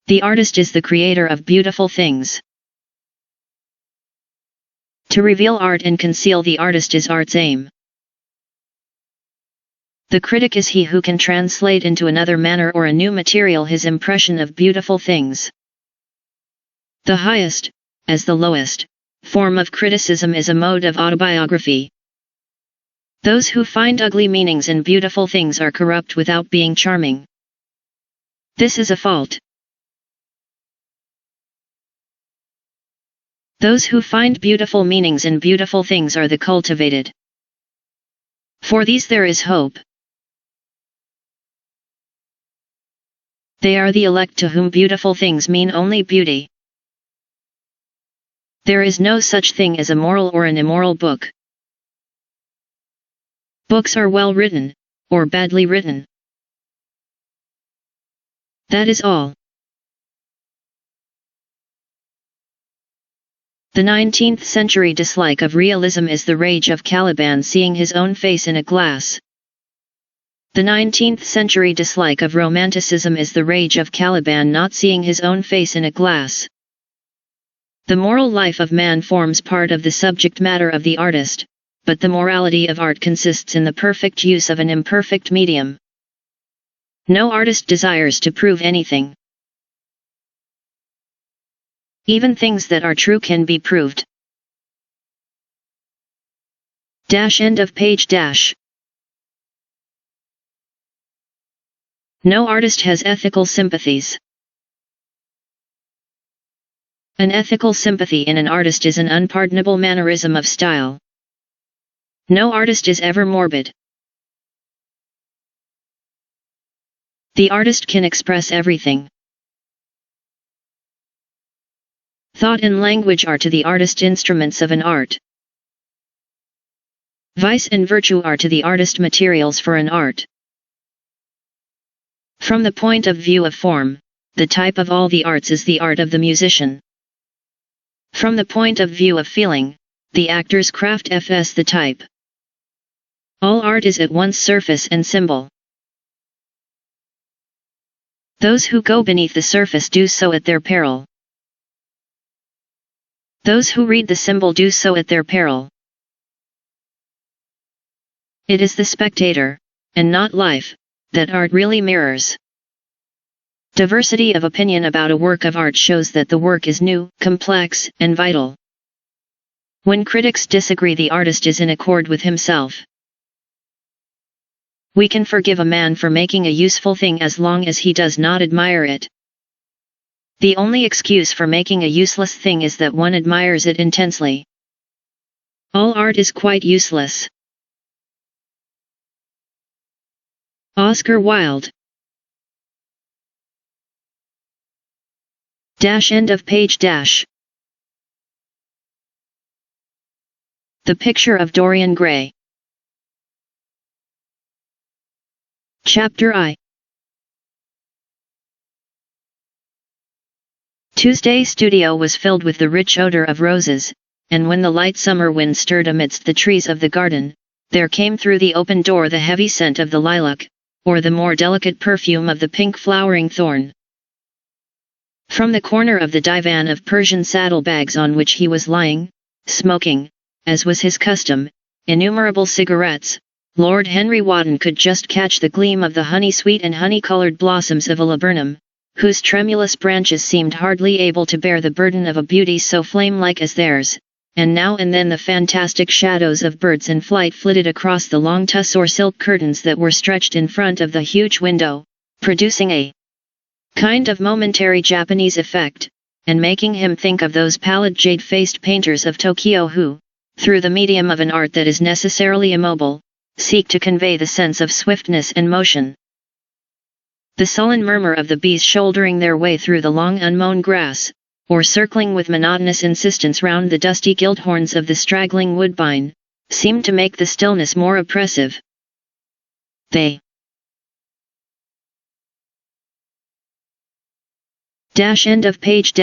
The artist is the creator of beautiful things. To reveal art and conceal the artist is art's aim. The critic is he who can translate into another manner or a new material his impression of beautiful things. The highest, as the lowest, form of criticism is a mode of autobiography. Those who find ugly meanings in beautiful things are corrupt without being charming. This is a fault. Those who find beautiful meanings in beautiful things are the cultivated. For these there is hope. They are the elect to whom beautiful things mean only beauty. There is no such thing as a moral or an immoral book. Books are well written, or badly written. That is all. The 19th century dislike of realism is the rage of Caliban seeing his own face in a glass. The 19th century dislike of romanticism is the rage of Caliban not seeing his own face in a glass. The moral life of man forms part of the subject matter of the artist, but the morality of art consists in the perfect use of an imperfect medium. No artist desires to prove anything. Even things that are true can be proved. End of page. No artist has ethical sympathies. An ethical sympathy in an artist is an unpardonable mannerism of style. No artist is ever morbid. The artist can express everything. Thought and language are to the artist instruments of an art. Vice and virtue are to the artist materials for an art. From the point of view of form, the type of all the arts is the art of the musician. From the point of view of feeling, the actor's craft is the type. All art is at once surface and symbol. Those who go beneath the surface do so at their peril. Those who read the symbol do so at their peril. It is the spectator, and not life, that art really mirrors. Diversity of opinion about a work of art shows that the work is new, complex, and vital. When critics disagree, the artist is in accord with himself. We can forgive a man for making a useful thing as long as he does not admire it. The only excuse for making a useless thing is that one admires it intensely. All art is quite useless. Oscar Wilde. End of page. The Picture of Dorian Gray. Chapter I. Tuesday's studio was filled with the rich odor of roses, and when the light summer wind stirred amidst the trees of the garden, there came through the open door the heavy scent of the lilac, or the more delicate perfume of the pink flowering thorn. From the corner of the divan of Persian saddlebags on which he was lying, smoking, as was his custom, innumerable cigarettes, Lord Henry Wotton could just catch the gleam of the honey-sweet and honey-colored blossoms of a laburnum, whose tremulous branches seemed hardly able to bear the burden of a beauty so flame-like as theirs, and now and then the fantastic shadows of birds in flight flitted across the long tusse or silk curtains that were stretched in front of the huge window, producing a kind of momentary Japanese effect, and making him think of those pallid jade-faced painters of Tokyo who, through the medium of an art that is necessarily immobile, seek to convey the sense of swiftness and motion. The sullen murmur of the bees shouldering their way through the long unmown grass, or circling with monotonous insistence round the dusty gilt horns of the straggling woodbine, seemed to make the stillness more oppressive. They End of page.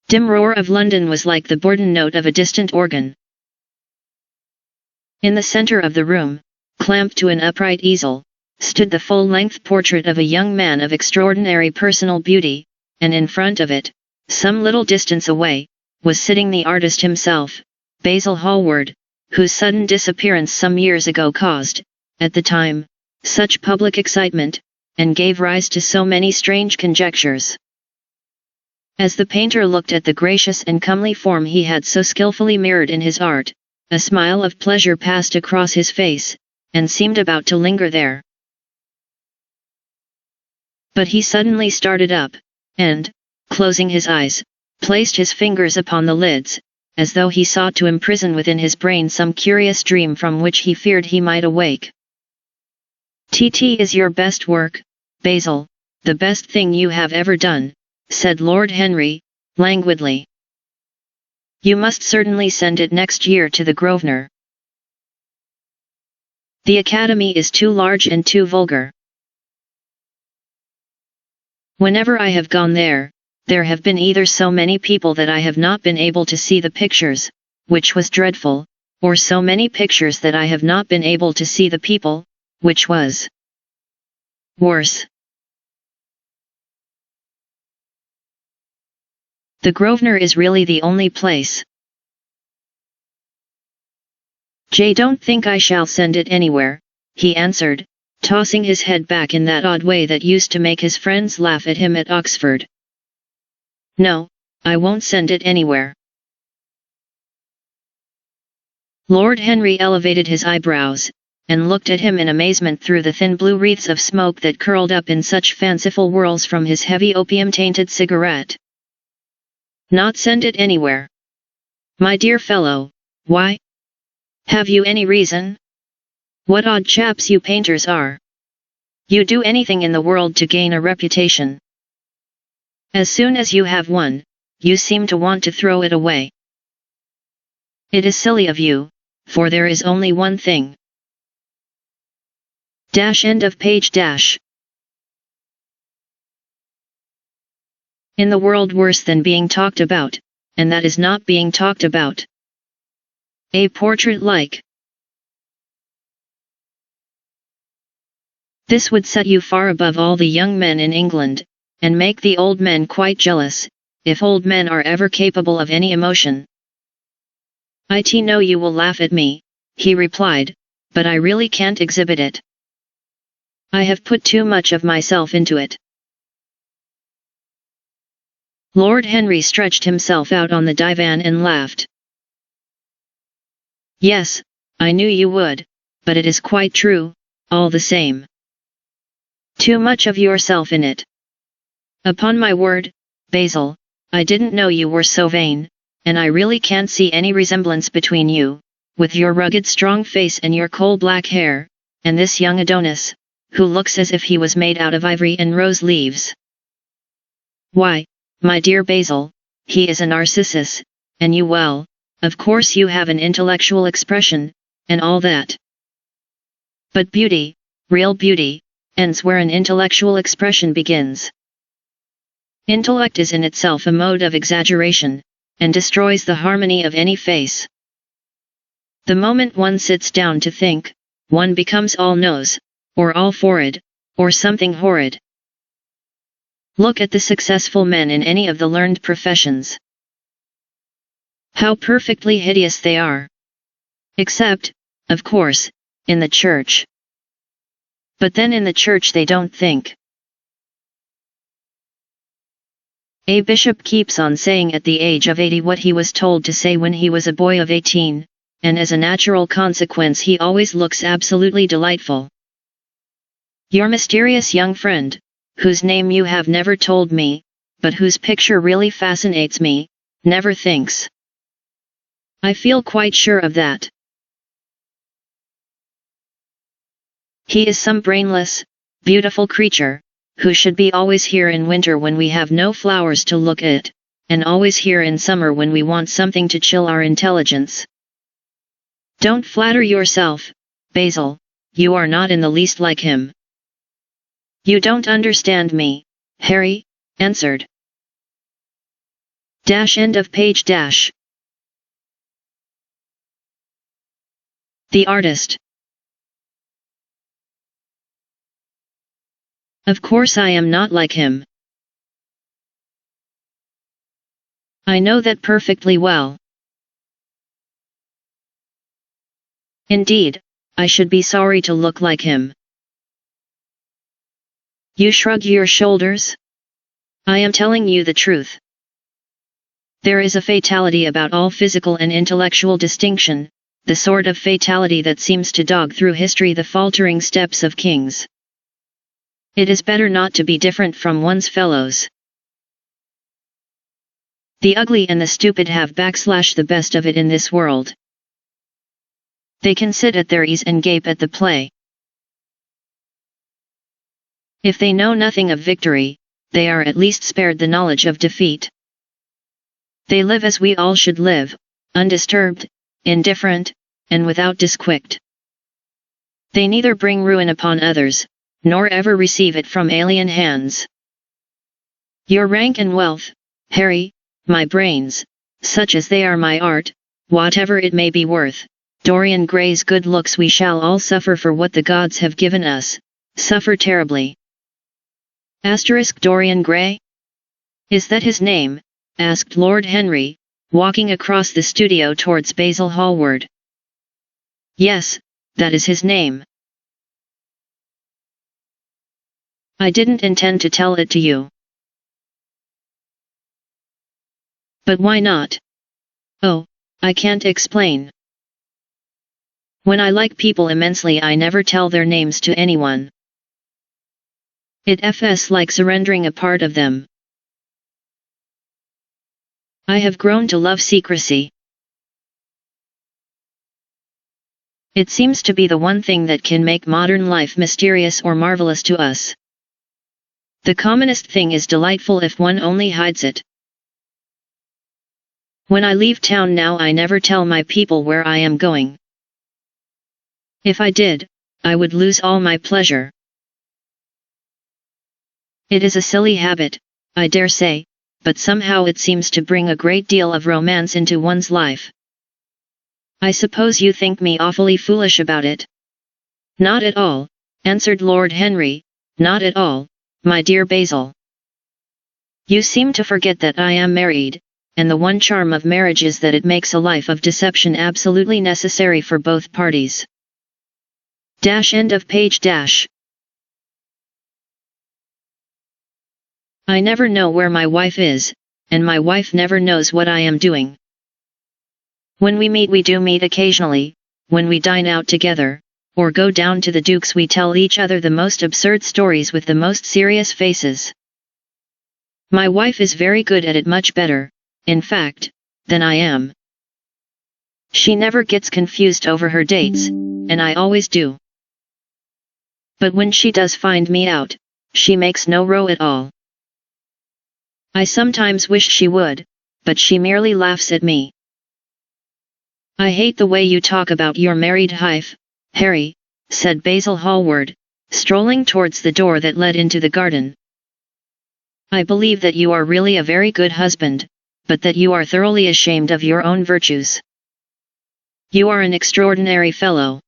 Dim roar of London was like the bourdon note of a distant organ. In the centre of the room, clamped to an upright easel, stood the full-length portrait of a young man of extraordinary personal beauty, and in front of it, some little distance away, was sitting the artist himself, Basil Hallward, whose sudden disappearance some years ago caused, at the time, such public excitement, and gave rise to so many strange conjectures. As the painter looked at the gracious and comely form he had so skillfully mirrored in his art, a smile of pleasure passed across his face, and seemed about to linger there. But he suddenly started up, and, closing his eyes, placed his fingers upon the lids, as though he sought to imprison within his brain some curious dream from which he feared he might awake. "T is your best work, Basil, the best thing you have ever done," said Lord Henry, languidly. "You must certainly send it next year to the Grosvenor. The Academy is too large and too vulgar. Whenever I have gone there, there have been either so many people that I have not been able to see the pictures, which was dreadful, or so many pictures that I have not been able to see the people, which was worse. The Grosvenor is really the only place. Don't think I shall send it anywhere," he answered, tossing his head back in that odd way that used to make his friends laugh at him at Oxford. "No, I won't send it anywhere." Lord Henry elevated his eyebrows, and looked at him in amazement through the thin blue wreaths of smoke that curled up in such fanciful whirls from his heavy opium-tainted cigarette. "Not send it anywhere? My dear fellow, why? Have you any reason? What odd chaps you painters are. You do anything in the world to gain a reputation. As soon as you have one, you seem to want to throw it away. It is silly of you, for there is only one thing. End of page. In the world worse than being talked about, and that is not being talked about. A portrait like this would set you far above all the young men in England, and make the old men quite jealous, if old men are ever capable of any emotion." "I know you will laugh at me," he replied, "but I really can't exhibit it. I have put too much of myself into it." Lord Henry stretched himself out on the divan and laughed. "Yes, I knew you would, but it is quite true, all the same. Too much of yourself in it. Upon my word, Basil, I didn't know you were so vain, and I really can't see any resemblance between you, with your rugged strong face and your coal black hair, and this young Adonis, who looks as if he was made out of ivory and rose leaves. Why, my dear Basil, he is a Narcissus, and you of course you have an intellectual expression, and all that. But beauty, real beauty, ends where an intellectual expression begins. Intellect is in itself a mode of exaggeration, and destroys the harmony of any face. The moment one sits down to think, one becomes all nose, or all forehead, or something horrid. Look at the successful men in any of the learned professions. How perfectly hideous they are. Except, of course, in the church. But then in the church they don't think. A bishop keeps on saying at the age of 80 what he was told to say when he was a boy of 18, and as a natural consequence he always looks absolutely delightful. Your mysterious young friend, whose name you have never told me, but whose picture really fascinates me, never thinks. I feel quite sure of that. He is some brainless, beautiful creature, who should be always here in winter when we have no flowers to look at, and always here in summer when we want something to chill our intelligence. Don't flatter yourself, Basil, you are not in the least like him. You don't understand me, Harry, answered. End of page. The artist. Of course I am not like him. I know that perfectly well. Indeed, I should be sorry to look like him. You shrug your shoulders? I am telling you the truth. There is a fatality about all physical and intellectual distinction, the sort of fatality that seems to dog through history the faltering steps of kings. It is better not to be different from one's fellows. The ugly and the stupid have the best of it in this world. They can sit at their ease and gape at the play. If they know nothing of victory, they are at least spared the knowledge of defeat. They live as we all should live, undisturbed, indifferent, and without disquict. They neither bring ruin upon others, nor ever receive it from alien hands. Your rank and wealth, Harry, my brains, such as they are my art, whatever it may be worth, Dorian Gray's good looks, we shall all suffer for what the gods have given us, suffer terribly. Dorian Gray? Is that his name? Asked Lord Henry, walking across the studio towards Basil Hallward. Yes, that is his name. I didn't intend to tell it to you. But why not? Oh, I can't explain. When I like people immensely, I never tell their names to anyone. It's like surrendering a part of them. I have grown to love secrecy. It seems to be the one thing that can make modern life mysterious or marvelous to us. The commonest thing is delightful if one only hides it. When I leave town now, I never tell my people where I am going. If I did, I would lose all my pleasure. It is a silly habit, I dare say, but somehow it seems to bring a great deal of romance into one's life. I suppose you think me awfully foolish about it? Not at all, answered Lord Henry, not at all, my dear Basil. You seem to forget that I am married, and the one charm of marriage is that it makes a life of deception absolutely necessary for both parties. End of page. I never know where my wife is, and my wife never knows what I am doing. When we do meet occasionally, when we dine out together, or go down to the Duke's, we tell each other the most absurd stories with the most serious faces. My wife is very good at it, much better, in fact, than I am. She never gets confused over her dates, and I always do. But when she does find me out, she makes no row at all. I sometimes wish she would, but she merely laughs at me. I hate the way you talk about your married wife, Harry, said Basil Hallward, strolling towards the door that led into the garden. I believe that you are really a very good husband, but that you are thoroughly ashamed of your own virtues. You are an extraordinary fellow.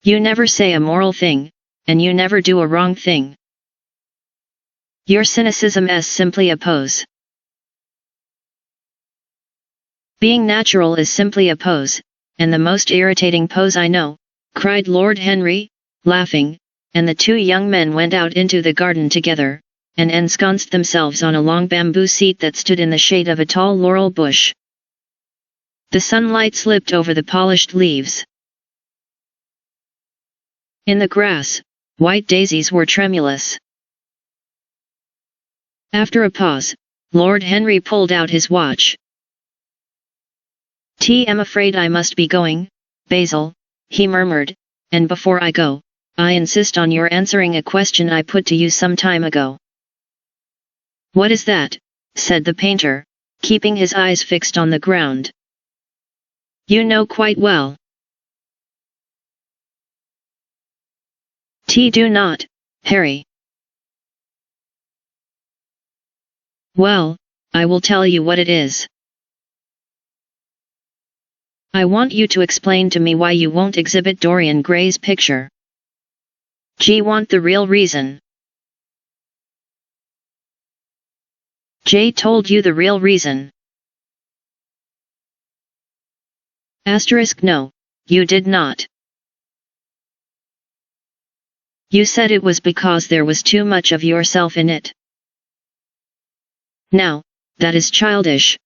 You never say a moral thing, and you never do a wrong thing. Your cynicism is simply a pose. Being natural is simply a pose, and the most irritating pose I know, cried Lord Henry, laughing, and the two young men went out into the garden together, and ensconced themselves on a long bamboo seat that stood in the shade of a tall laurel bush. The sunlight slipped over the polished leaves. In the grass, white daisies were tremulous. After a pause, Lord Henry pulled out his watch. I'm afraid I must be going, Basil, he murmured, and before I go, I insist on your answering a question I put to you some time ago. What is that? Said the painter, keeping his eyes fixed on the ground. You know quite well. Do not, Harry. Well, I will tell you what it is. I want you to explain to me why you won't exhibit Dorian Gray's picture. G want the real reason. J told you the real reason. Asterisk no, you did not. You said it was because there was too much of yourself in it. Now, that is childish.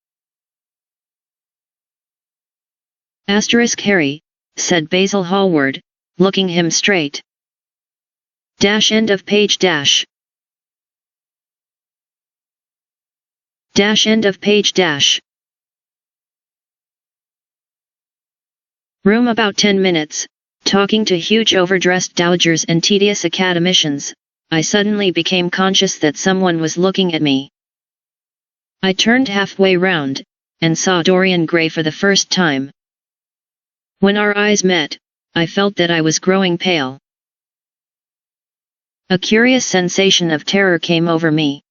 Asterisk Harry, said Basil Hallward, looking him straight. Dash end of page dash. Dash end of page dash. Room about 10 minutes, talking to huge overdressed dowagers and tedious academicians, I suddenly became conscious that someone was looking at me. I turned halfway round, and saw Dorian Gray for the first time. When our eyes met, I felt that I was growing pale. A curious sensation of terror came over me.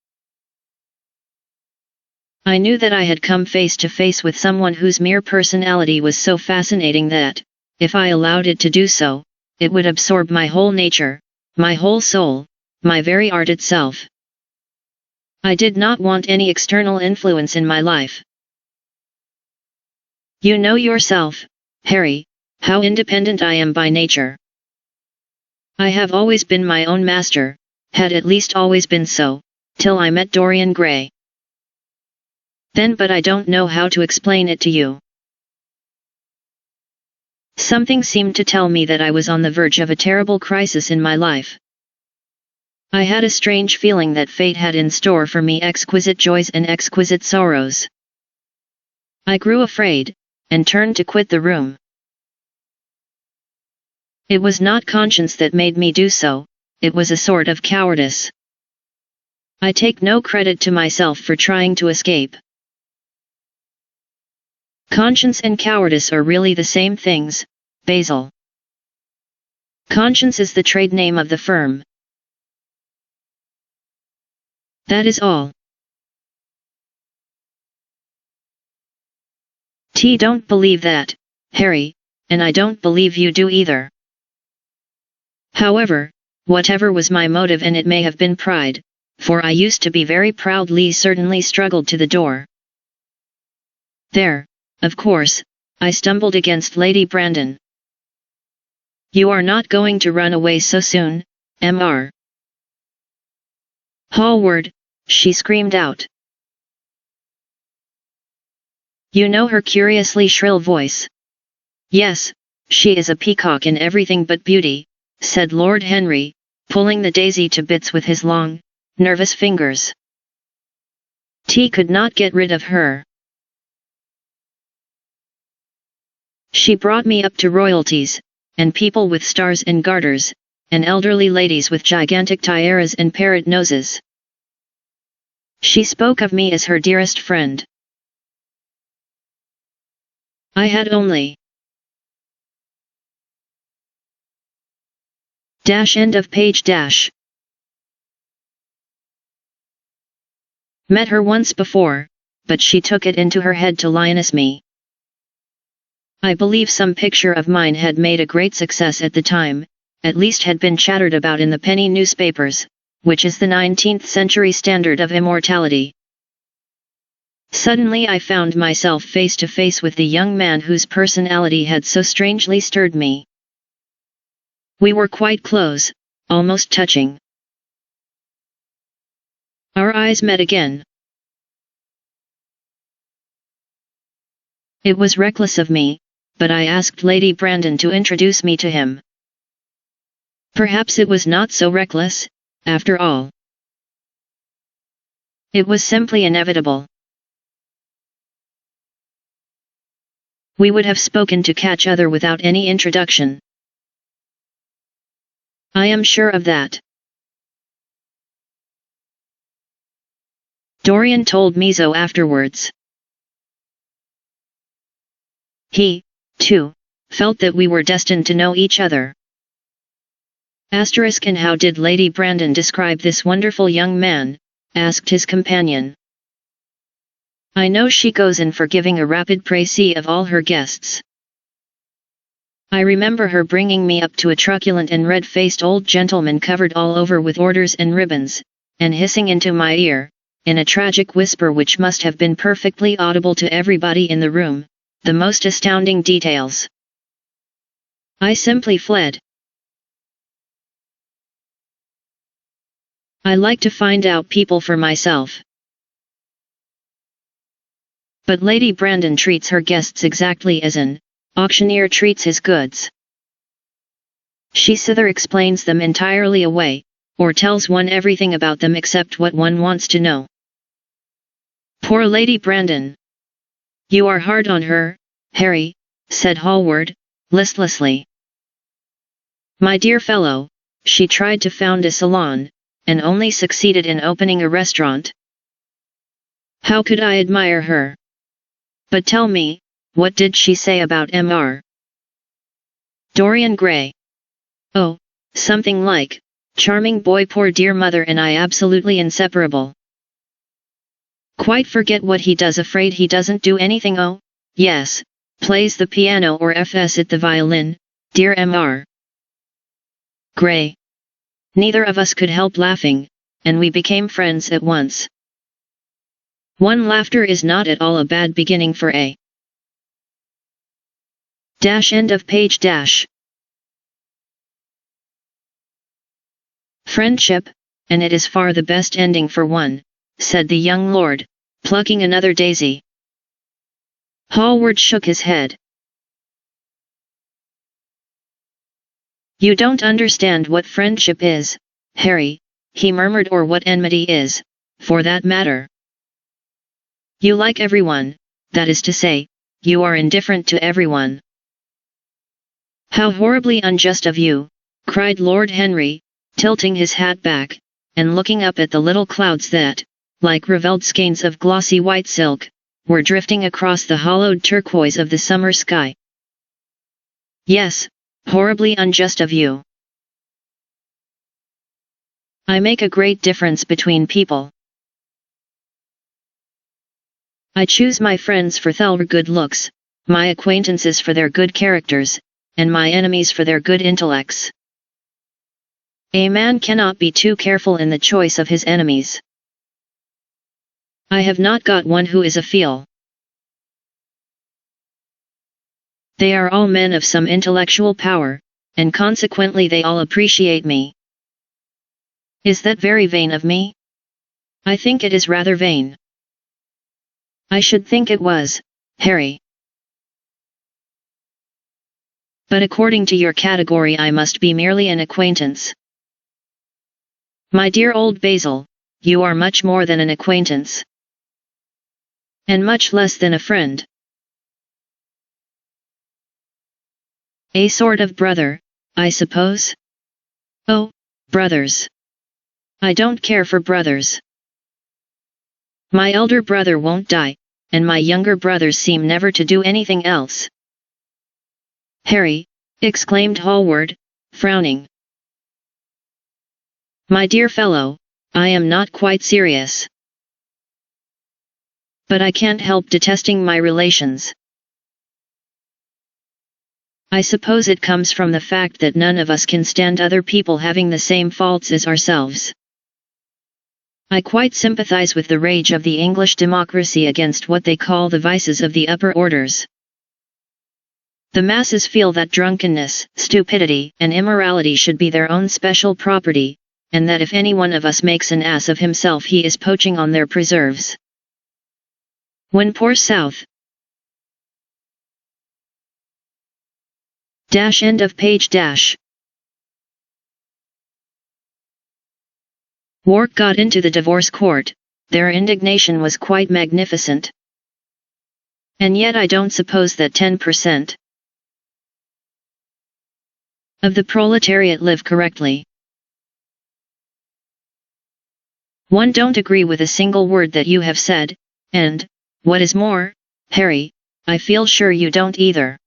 I knew that I had come face to face with someone whose mere personality was so fascinating that, if I allowed it to do so, it would absorb my whole nature, my whole soul, my very art itself. I did not want any external influence in my life. You know yourself, Harry, how independent I am by nature. I have always been my own master, had at least always been so, till I met Dorian Gray. Then but I don't know how to explain it to you. Something seemed to tell me that I was on the verge of a terrible crisis in my life. I had a strange feeling that fate had in store for me exquisite joys and exquisite sorrows. I grew afraid, and turned to quit the room. It was not conscience that made me do so, it was a sort of cowardice. I take no credit to myself for trying to escape. Conscience and cowardice are really the same things, Basil. Conscience is the trade name of the firm. That is all. Don't believe that, Harry, and I don't believe you do either. However, whatever was my motive, and it may have been pride, for I used to be very proud, certainly struggled to the door. There, of course, I stumbled against Lady Brandon. You are not going to run away so soon, Mr. Hallward, she screamed out. You know her curiously shrill voice. Yes, she is a peacock in everything but beauty, said Lord Henry, pulling the daisy to bits with his long, nervous fingers. Could not get rid of her. She brought me up to royalties, and people with stars and garters, and elderly ladies with gigantic tiaras and parrot noses. She spoke of me as her dearest friend. I had only dash end of page dash. Met her once before, but she took it into her head to lioness me. I believe some picture of mine had made a great success at the time, at least had been chattered about in the penny newspapers, which is the 19th century standard of immortality. Suddenly I found myself face to face with the young man whose personality had so strangely stirred me. We were quite close, almost touching. Our eyes met again. It was reckless of me, but I asked Lady Brandon to introduce me to him. Perhaps it was not so reckless, after all. It was simply inevitable. We would have spoken to catch other without any introduction. I am sure of that. Dorian told me so afterwards. He, too, felt that we were destined to know each other. And how did Lady Brandon describe this wonderful young man? Asked his companion. I know she goes in for giving a rapid précis of all her guests. I remember her bringing me up to a truculent and red-faced old gentleman covered all over with orders and ribbons, and hissing into my ear, in a tragic whisper which must have been perfectly audible to everybody in the room, the most astounding details. I simply fled. I like to find out people for myself. But Lady Brandon treats her guests exactly as an auctioneer treats his goods. She either explains them entirely away, or tells one everything about them except what one wants to know. Poor Lady Brandon. You are hard on her, Harry, said Hallward, listlessly. My dear fellow, she tried to found a salon, and only succeeded in opening a restaurant. How could I admire her? But tell me, what did she say about Mr. Dorian Gray? Oh, something like, charming boy, poor dear mother and I absolutely inseparable. Quite forget what he does, afraid he doesn't do anything. Oh, yes, plays the piano or f's at the violin, dear Mr. Gray. Neither of us could help laughing, and we became friends at once. One laughter is not at all a bad beginning for a end of page . Friendship, and it is far the best ending for one, said the young lord, plucking another daisy. Hallward shook his head. You don't understand what friendship is, Harry, he murmured, or what enmity is, for that matter. You like everyone, that is to say, you are indifferent to everyone. How horribly unjust of you, cried Lord Henry, tilting his hat back, and looking up at the little clouds that, like ravelled skeins of glossy white silk, were drifting across the hollowed turquoise of the summer sky. Yes, horribly unjust of you. I make a great difference between people. I choose my friends for their good looks, my acquaintances for their good characters, and my enemies for their good intellects. A man cannot be too careful in the choice of his enemies. I have not got one who is a fool. They are all men of some intellectual power, and consequently they all appreciate me. Is that very vain of me? I think it is rather vain. I should think it was, Harry. But according to your category I must be merely an acquaintance. My dear old Basil, you are much more than an acquaintance. And much less than a friend. A sort of brother, I suppose? Oh, brothers. I don't care for brothers. My elder brother won't die, and my younger brothers seem never to do anything else. Harry, exclaimed Hallward, frowning. My dear fellow, I am not quite serious. But I can't help detesting my relations. I suppose it comes from the fact that none of us can stand other people having the same faults as ourselves. I quite sympathize with the rage of the English democracy against what they call the vices of the upper orders. The masses feel that drunkenness, stupidity, and immorality should be their own special property, and that if any one of us makes an ass of himself he is poaching on their preserves. When poor South end of page . Wark got into the divorce court, their indignation was quite magnificent. And yet I don't suppose that 10% of the proletariat live correctly. One don't agree with a single word that you have said, and, what is more, Harry, I feel sure you don't either.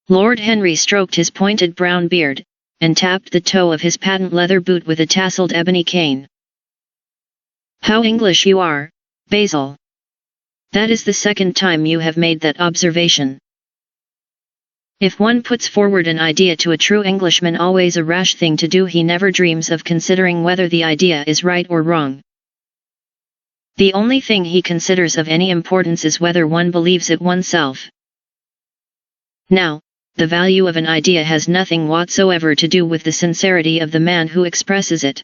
Lord Henry stroked his pointed brown beard, and tapped the toe of his patent leather boot with a tasseled ebony cane. How English you are, Basil. That is the second time you have made that observation. If one puts forward an idea to a true Englishman, always a rash thing to do, he never dreams of considering whether the idea is right or wrong. The only thing he considers of any importance is whether one believes it oneself. Now, the value of an idea has nothing whatsoever to do with the sincerity of the man who expresses it.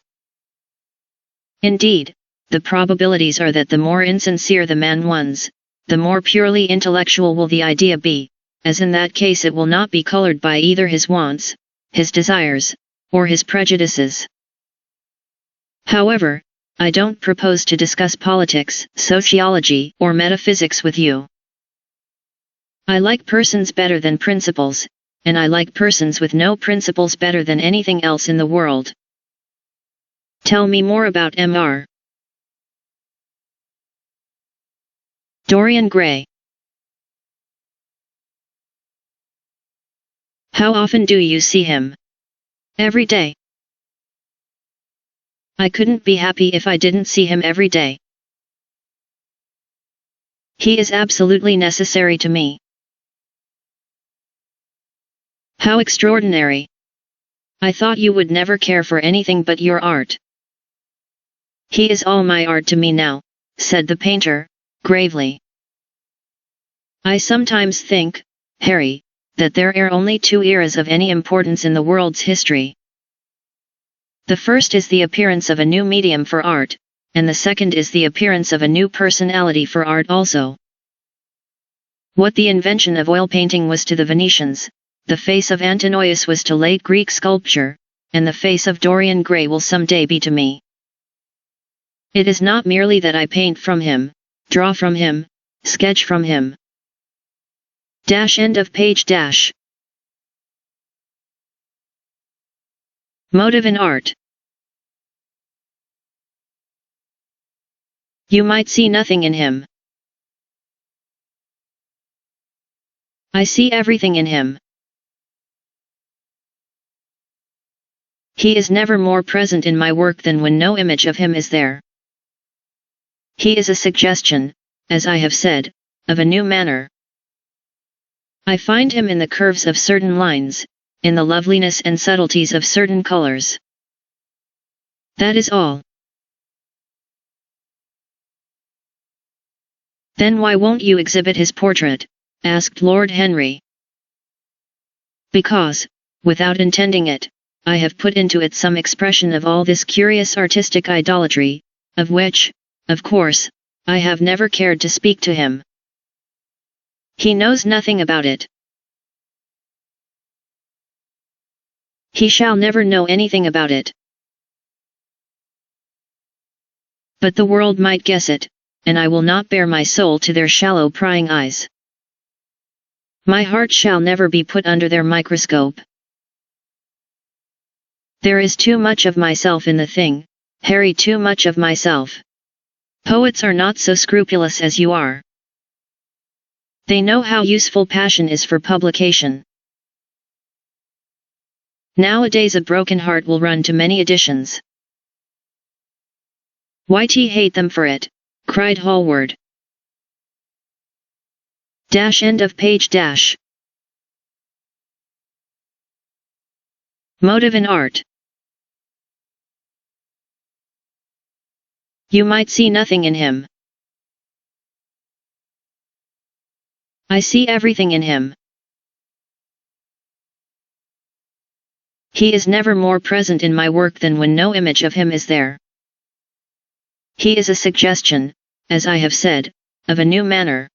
Indeed, the probabilities are that the more insincere the man wants, the more purely intellectual will the idea be, as in that case it will not be colored by either his wants, his desires, or his prejudices. However, I don't propose to discuss politics, sociology, or metaphysics with you. I like persons better than principles, and I like persons with no principles better than anything else in the world. Tell me more about Mr. Dorian Gray. How often do you see him? Every day. I couldn't be happy if I didn't see him every day. He is absolutely necessary to me. How extraordinary! I thought you would never care for anything but your art. He is all my art to me now, said the painter, gravely. I sometimes think, Harry, that there are only two eras of any importance in the world's history. The first is the appearance of a new medium for art, and the second is the appearance of a new personality for art also. What the invention of oil painting was to the Venetians, the face of Antinous was to late Greek sculpture, and the face of Dorian Gray will some day be to me. It is not merely that I paint from him, draw from him, sketch from him. End of page. Motive in art. You might see nothing in him. I see everything in him. He is never more present in my work than when no image of him is there. He is a suggestion, as I have said, of a new manner. I find him in the curves of certain lines, in the loveliness and subtleties of certain colors. That is all. Then why won't you exhibit his portrait? Asked Lord Henry. Because, without intending it, I have put into it some expression of all this curious artistic idolatry, of which, of course, I have never cared to speak to him. He knows nothing about it. He shall never know anything about it. But the world might guess it, and I will not bare my soul to their shallow prying eyes. My heart shall never be put under their microscope. There is too much of myself in the thing, Harry, too much of myself. Poets are not so scrupulous as you are. They know how useful passion is for publication. Nowadays a broken heart will run to many editions. Why'd he hate them for it? Cried Hallward. End of page. Motive in art. You might see nothing in him. I see everything in him. He is never more present in my work than when no image of him is there. He is a suggestion, as I have said, of a new manner.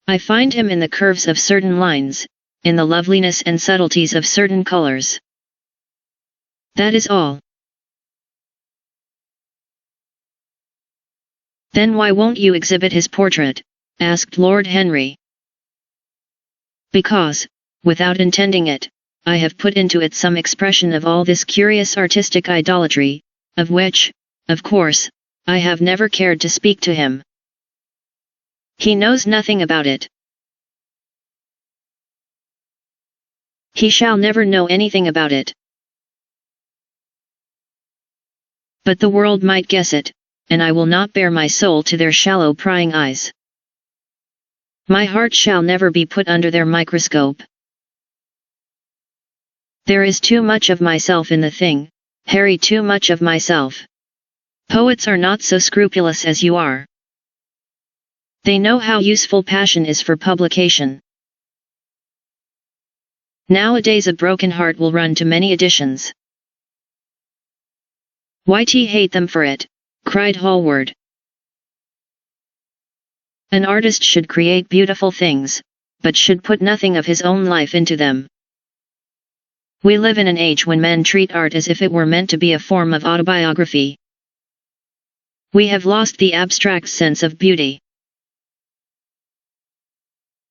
I find him in the curves of certain lines, in the loveliness and subtleties of certain colors. That is all. Then why won't you exhibit his portrait? Asked Lord Henry. Because, without intending it, I have put into it some expression of all this curious artistic idolatry, of which, of course, I have never cared to speak to him. He knows nothing about it. He shall never know anything about it. But the world might guess it, and I will not bare my soul to their shallow prying eyes. My heart shall never be put under their microscope. There is too much of myself in the thing, Harry, too much of myself. Poets are not so scrupulous as you are. They know how useful passion is for publication. Nowadays a broken heart will run to many editions. Why'd he hate them for it? Cried Hallward. An artist should create beautiful things, but should put nothing of his own life into them. We live in an age when men treat art as if it were meant to be a form of autobiography. We have lost the abstract sense of beauty.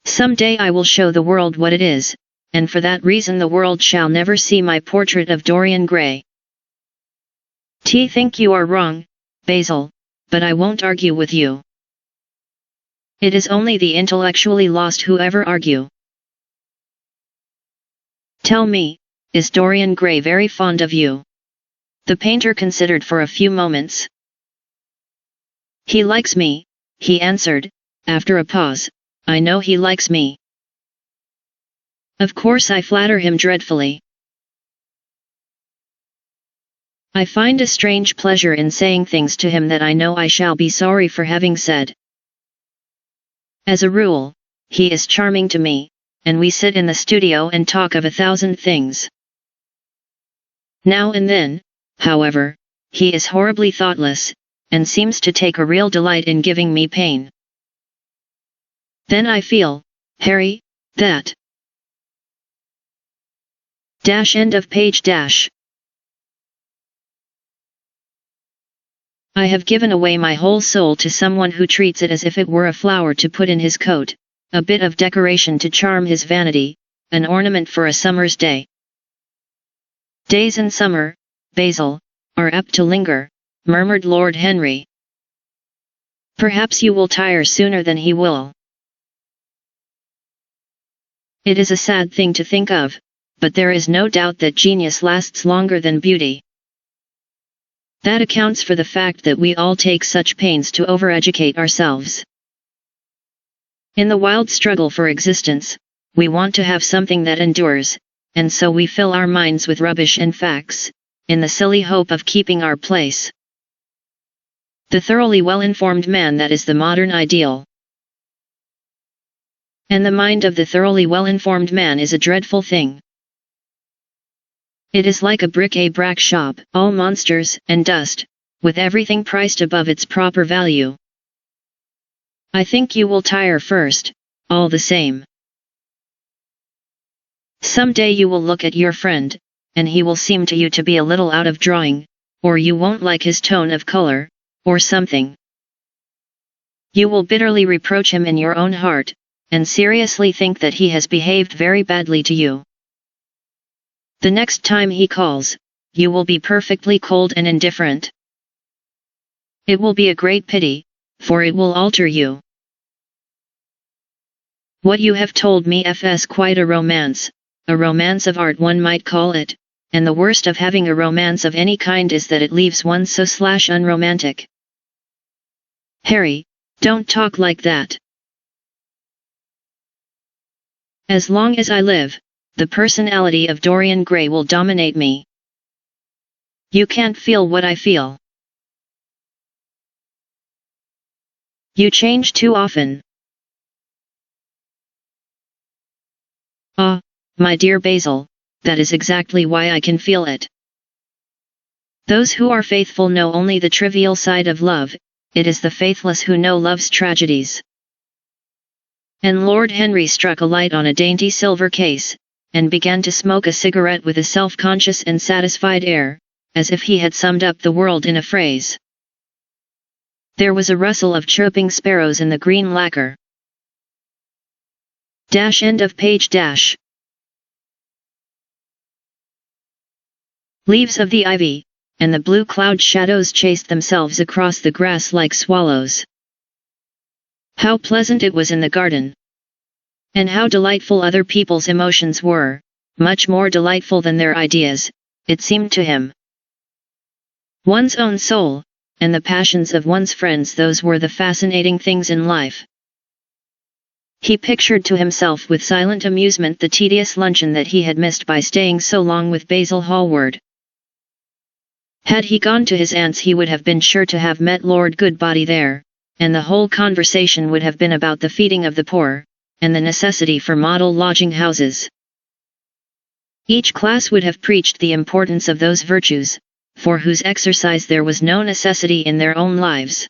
Some day I will show the world what it is, and for that reason the world shall never see my portrait of Dorian Gray. Think you are wrong, Basil, but I won't argue with you. It is only the intellectually lost who ever argue. Tell me, is Dorian Gray very fond of you? The painter considered for a few moments. He likes me, he answered, after a pause. I know he likes me. Of course I flatter him dreadfully. I find a strange pleasure in saying things to him that I know I shall be sorry for having said. As a rule, he is charming to me, and we sit in the studio and talk of 1,000 things. Now and then, however, he is horribly thoughtless, and seems to take a real delight in giving me pain. Then I feel, Harry, that. End of page. I have given away my whole soul to someone who treats it as if it were a flower to put in his coat, a bit of decoration to charm his vanity, an ornament for a summer's day. Days in summer, Basil, are apt to linger, murmured Lord Henry. Perhaps you will tire sooner than he will. It is a sad thing to think of, but there is no doubt that genius lasts longer than beauty. That accounts for the fact that we all take such pains to overeducate ourselves. In the wild struggle for existence, we want to have something that endures, and so we fill our minds with rubbish and facts, in the silly hope of keeping our place. The thoroughly well-informed man, that is the modern ideal. And the mind of the thoroughly well-informed man is a dreadful thing. It is like a bric-a-brac shop, all monsters and dust, with everything priced above its proper value. I think you will tire first, all the same. Some day you will look at your friend, and he will seem to you to be a little out of drawing, or you won't like his tone of color, or something. You will bitterly reproach him in your own heart, and seriously think that he has behaved very badly to you. The next time he calls, you will be perfectly cold and indifferent. It will be a great pity, for it will alter you. What you have told me is quite a romance of art one might call it, and the worst of having a romance of any kind is that it leaves one so unromantic. Harry, don't talk like that. As long as I live, the personality of Dorian Gray will dominate me. You can't feel what I feel. You change too often. Ah, my dear Basil, that is exactly why I can feel it. Those who are faithful know only the trivial side of love, it is the faithless who know love's tragedies. And Lord Henry struck a light on a dainty silver case, and began to smoke a cigarette with a self-conscious and satisfied air, as if he had summed up the world in a phrase. There was a rustle of chirping sparrows in the green lacquer. End of page. Leaves of the ivy, and the blue cloud shadows chased themselves across the grass like swallows. How pleasant it was in the garden! And how delightful other people's emotions were, much more delightful than their ideas, it seemed to him. One's own soul, and the passions of one's friends, those were the fascinating things in life. He pictured to himself with silent amusement the tedious luncheon that he had missed by staying so long with Basil Hallward. Had he gone to his aunt's he would have been sure to have met Lord Goodbody there, and the whole conversation would have been about the feeding of the poor, and the necessity for model lodging houses. Each class would have preached the importance of those virtues, for whose exercise there was no necessity in their own lives.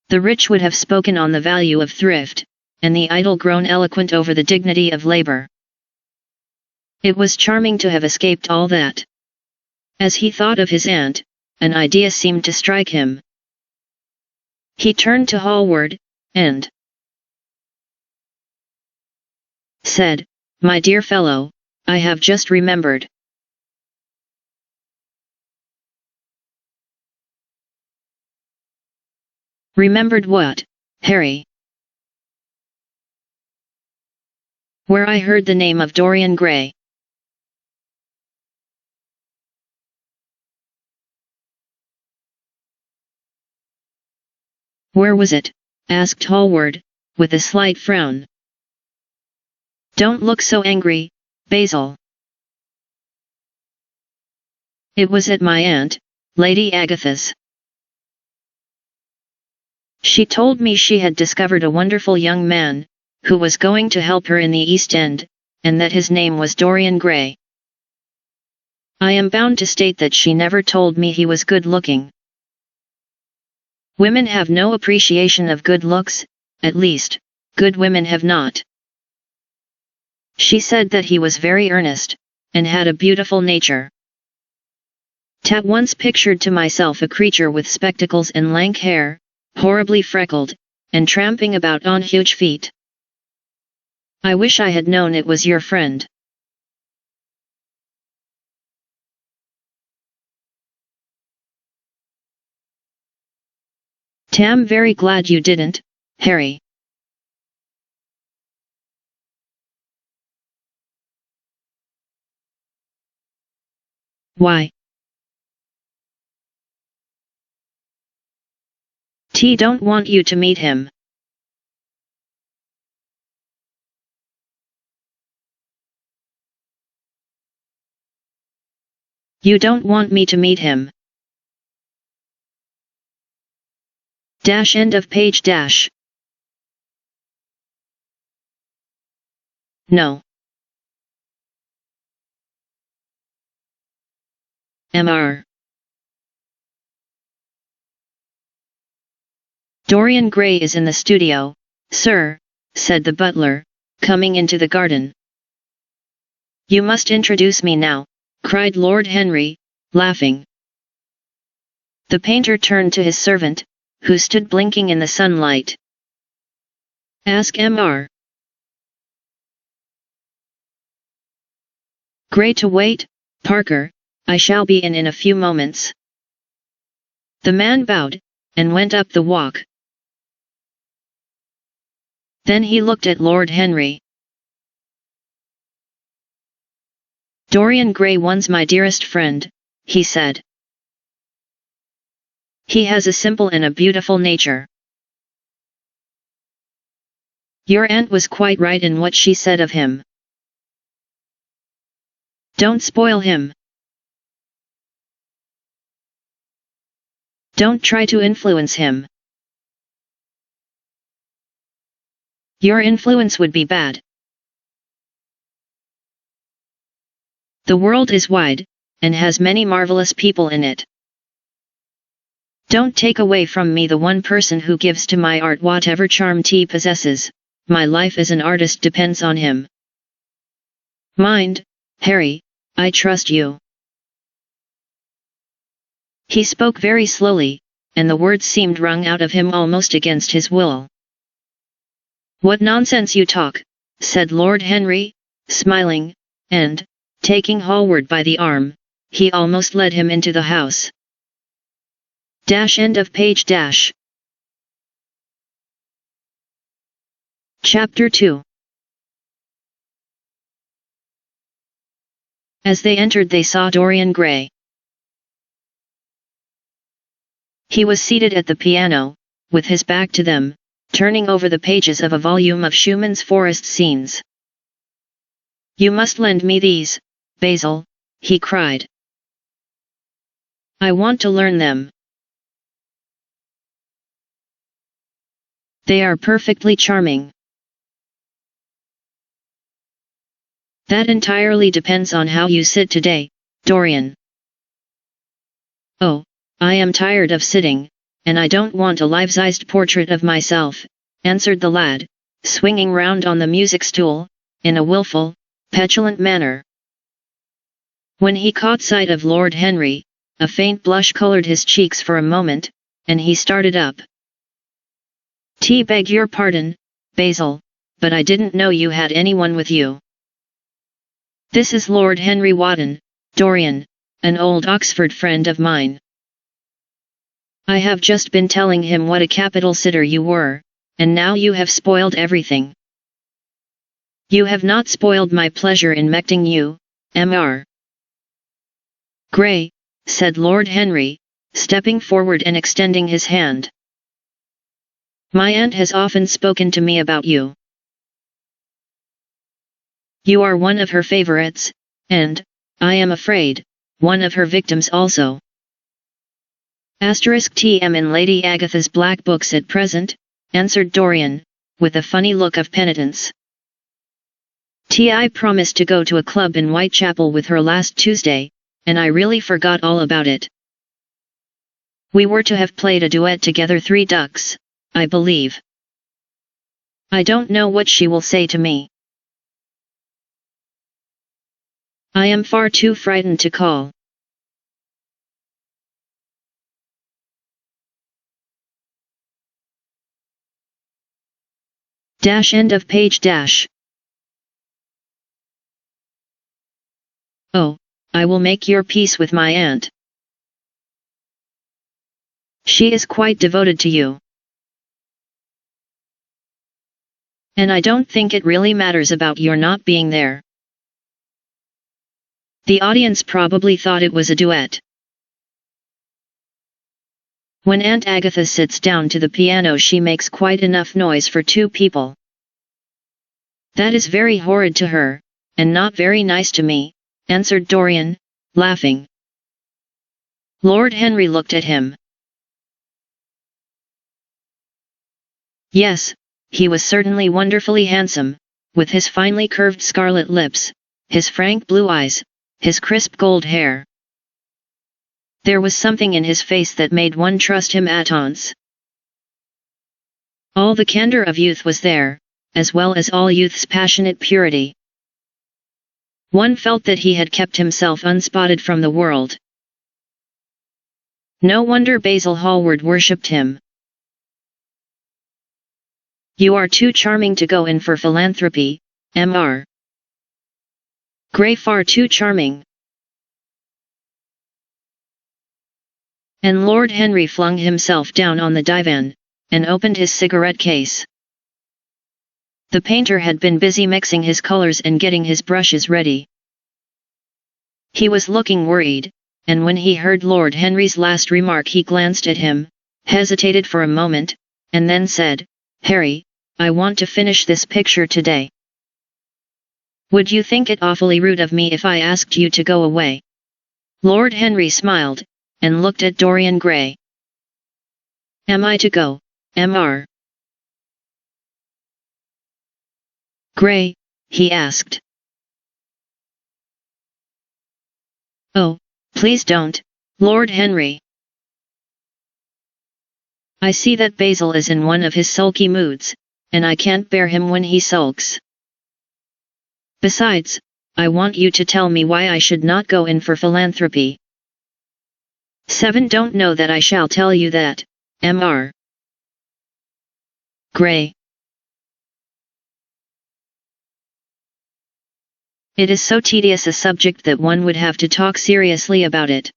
The rich would have spoken on the value of thrift, and the idle grown eloquent over the dignity of labor. It was charming to have escaped all that. As he thought of his aunt, an idea seemed to strike him. He turned to Hallward, and said, "My dear fellow, I have just remembered." "Remembered what, Harry?" "Where I heard the name of Dorian Gray." "Where was it?" asked Hallward, with a slight frown. "Don't look so angry, Basil." "It was at my aunt, Lady Agatha's. She told me she had discovered a wonderful young man, who was going to help her in the East End, and that his name was Dorian Gray. I am bound to state that she never told me he was good-looking. Women have no appreciation of good looks, at least, good women have not. She said that he was very earnest, and had a beautiful nature. At once pictured to myself a creature with spectacles and lank hair, horribly freckled, and tramping about on huge feet. I wish I had known it was your friend." "'Tam very glad you didn't, Harry." "Why?" "T don't want you to meet him." "You don't want me to meet him." Dash end of page dash. No. Mr. "Dorian Gray is in the studio, sir," said the butler, coming into the garden. "You must introduce me now," cried Lord Henry, laughing. The painter turned to his servant, who stood blinking in the sunlight. "Ask Mr. Gray to wait, Parker, I shall be in a few moments." The man bowed, and went up the walk. Then he looked at Lord Henry. "Dorian Gray once my dearest friend," he said. "He has a simple and a beautiful nature. Your aunt was quite right in what she said of him. Don't spoil him. Don't try to influence him. Your influence would be bad. The world is wide, and has many marvelous people in it. Don't take away from me the one person who gives to my art whatever charm he possesses. My life as an artist depends on him. Mind, Harry, I trust you." He spoke very slowly, and the words seemed wrung out of him almost against his will. "What nonsense you talk," said Lord Henry, smiling, and, taking Hallward by the arm, he almost led him into the house. Dash end of page dash. Chapter 2. As they entered they saw Dorian Gray. He was seated at the piano, with his back to them, turning over the pages of a volume of Schumann's forest scenes. "You must lend me these, Basil," he cried. "I want to learn them. They are perfectly charming." "That entirely depends on how you sit today, Dorian." "Oh, I am tired of sitting, and I don't want a life-sized portrait of myself," answered the lad, swinging round on the music stool, in a willful, petulant manner. When he caught sight of Lord Henry, a faint blush colored his cheeks for a moment, and he started up. "Beg your pardon, Basil, but I didn't know you had anyone with you." "This is Lord Henry Wotton, Dorian, an old Oxford friend of mine. I have just been telling him what a capital sitter you were, and now you have spoiled everything." "You have not spoiled my pleasure in meeting you, Mr. Grey," said Lord Henry, stepping forward and extending his hand. "My aunt has often spoken to me about you. You are one of her favorites, and, I am afraid, one of her victims also." "TM in Lady Agatha's black books at present," answered Dorian, with a funny look of penitence. "I promised to go to a club in Whitechapel with her last Tuesday, and I really forgot all about it. We were to have played a duet together, Three Ducks, I believe. I don't know what she will say to me. I am far too frightened to call." End of page. "Oh, I will make your peace with my aunt. She is quite devoted to you. And I don't think it really matters about your not being there." The audience probably thought it was a duet. When Aunt Agatha sits down to the piano, she makes quite enough noise for two people. That is very horrid to her, and not very nice to me, answered Dorian, laughing. Lord Henry looked at him. Yes, he was certainly wonderfully handsome, with his finely curved scarlet lips, his frank blue eyes, his crisp gold hair. There was something in his face that made one trust him at once. All the candor of youth was there, as well as all youth's passionate purity. One felt that he had kept himself unspotted from the world. No wonder Basil Hallward worshipped him. You are too charming to go in for philanthropy, Mr. Grey, far too charming. And Lord Henry flung himself down on the divan, and opened his cigarette case. The painter had been busy mixing his colors and getting his brushes ready. He was looking worried, and when he heard Lord Henry's last remark he glanced at him, hesitated for a moment, and then said, "Harry, I want to finish this picture today. Would you think it awfully rude of me if I asked you to go away?" Lord Henry smiled, and looked at Dorian Gray. "Am I to go, Mr. Gray?" he asked. "Oh, please don't, Lord Henry. I see that Basil is in one of his sulky moods, and I can't bear him when he sulks. Besides, I want you to tell me why I should not go in for philanthropy." 7 Don't know that I shall tell you that, Mr. Gray. It is so tedious a subject that one would have to talk seriously about it.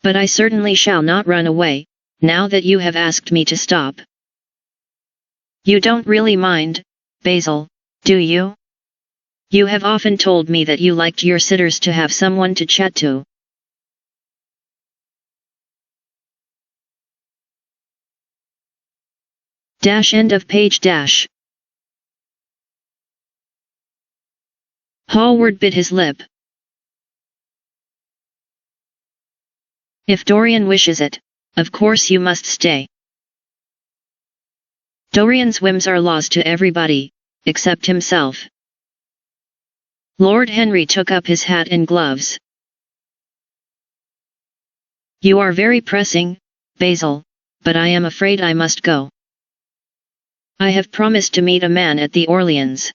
But I certainly shall not run away, now that you have asked me to stop. You don't really mind, Basil, do you? You have often told me that you liked your sitters to have someone to chat to. End of page. Hallward bit his lip. If Dorian wishes it, of course you must stay. Dorian's whims are laws to everybody, except himself. Lord Henry took up his hat and gloves. You are very pressing, Basil, but I am afraid I must go. I have promised to meet a man at the Orleans.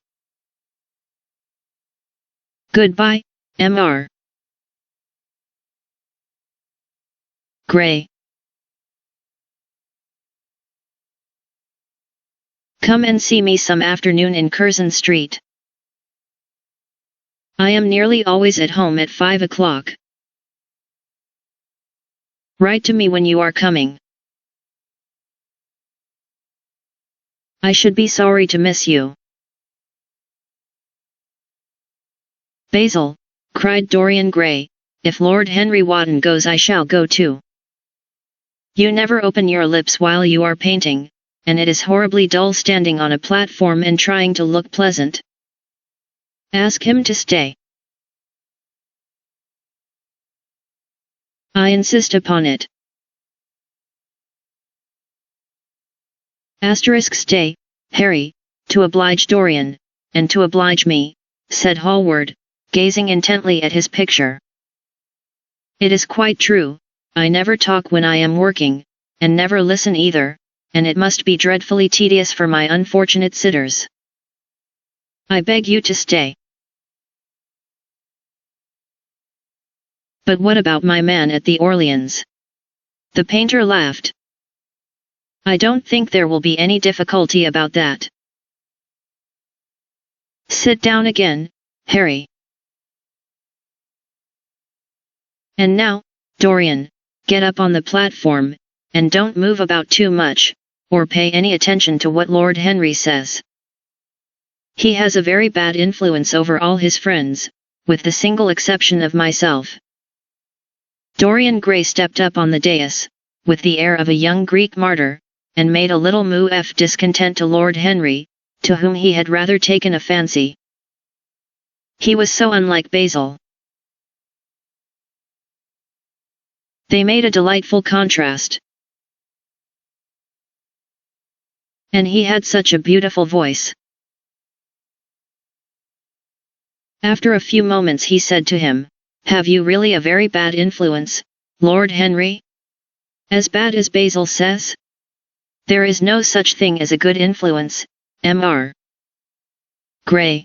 Goodbye, Mr. Grey. Come and see me some afternoon in Curzon Street. I am nearly always at home at 5 o'clock. Write to me when you are coming. I should be sorry to miss you. Basil, cried Dorian Gray, if Lord Henry Wotton goes I shall go too. You never open your lips while you are painting, and it is horribly dull standing on a platform and trying to look pleasant. Ask him to stay. I insist upon it. Stay, Harry, to oblige Dorian, and to oblige me, said Hallward, gazing intently at his picture. It is quite true, I never talk when I am working, and never listen either, and it must be dreadfully tedious for my unfortunate sitters. I beg you to stay. But what about my man at the Orleans? The painter laughed. I don't think there will be any difficulty about that. Sit down again, Harry. And now, Dorian, get up on the platform, and don't move about too much, or pay any attention to what Lord Henry says. He has a very bad influence over all his friends, with the single exception of myself. Dorian Gray stepped up on the dais, with the air of a young Greek martyr, and made a little moue of discontent to Lord Henry, to whom he had rather taken a fancy. He was so unlike Basil. They made a delightful contrast. And he had such a beautiful voice. After a few moments he said to him, Have you really a very bad influence, Lord Henry? As bad as Basil says? There is no such thing as a good influence, Mr. Grey.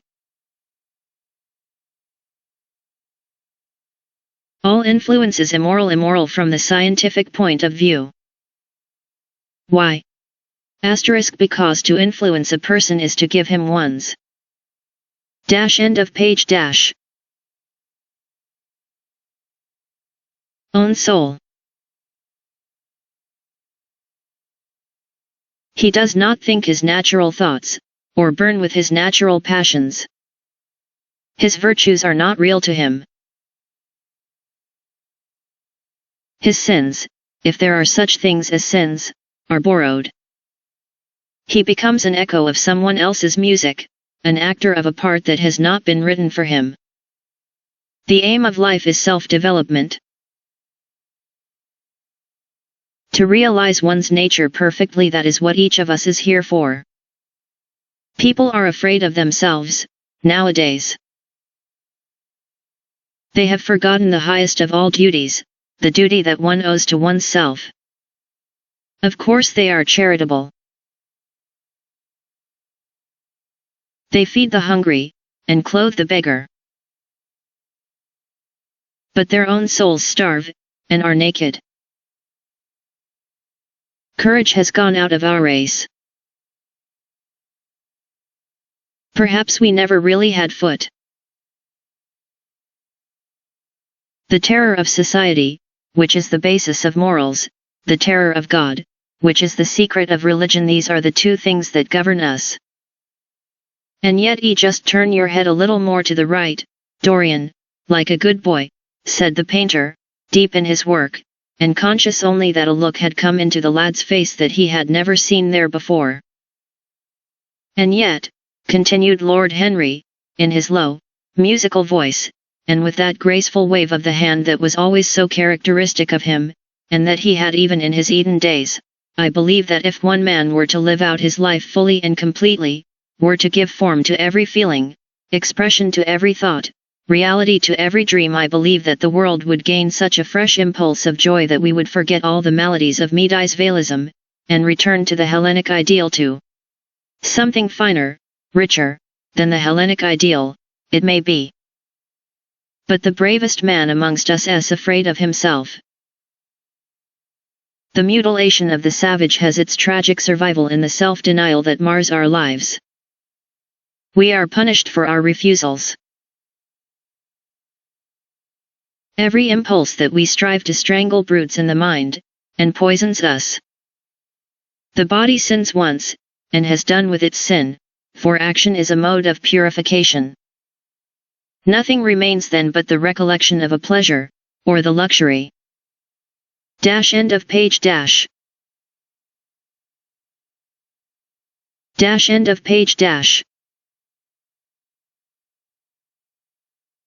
All influence is immoral from the scientific point of view. Why? Because to influence a person is to give him one's end of page own soul. He does not think his natural thoughts, or burn with his natural passions. His virtues are not real to him. His sins, if there are such things as sins, are borrowed. He becomes an echo of someone else's music, an actor of a part that has not been written for him. The aim of life is self-development. To realize one's nature perfectly, that is what each of us is here for. People are afraid of themselves, nowadays. They have forgotten the highest of all duties, the duty that one owes to oneself. Of course they are charitable. They feed the hungry, and clothe the beggar. But their own souls starve, and are naked. Courage has gone out of our race. Perhaps we never really had foot. The terror of society, which is the basis of morals, the terror of God, which is the secret of religion, these are the two things that govern us. And yet just turn your head a little more to the right, Dorian, like a good boy, said the painter, deep in his work, and conscious only that a look had come into the lad's face that he had never seen there before. And yet, continued Lord Henry, in his low, musical voice, and with that graceful wave of the hand that was always so characteristic of him, and that he had even in his Eden days, I believe that if one man were to live out his life fully and completely, were to give form to every feeling, expression to every thought, reality to every dream, I believe that the world would gain such a fresh impulse of joy that we would forget all the maladies of medievalism, and return to the Hellenic ideal, to something finer, richer, than the Hellenic ideal, it may be. But the bravest man amongst us is afraid of himself. The mutilation of the savage has its tragic survival in the self-denial that mars our lives. We are punished for our refusals. Every impulse that we strive to strangle broods in the mind, and poisons us. The body sins once, and has done with its sin, for action is a mode of purification. Nothing remains then but the recollection of a pleasure, or the luxury. End of page. End of page.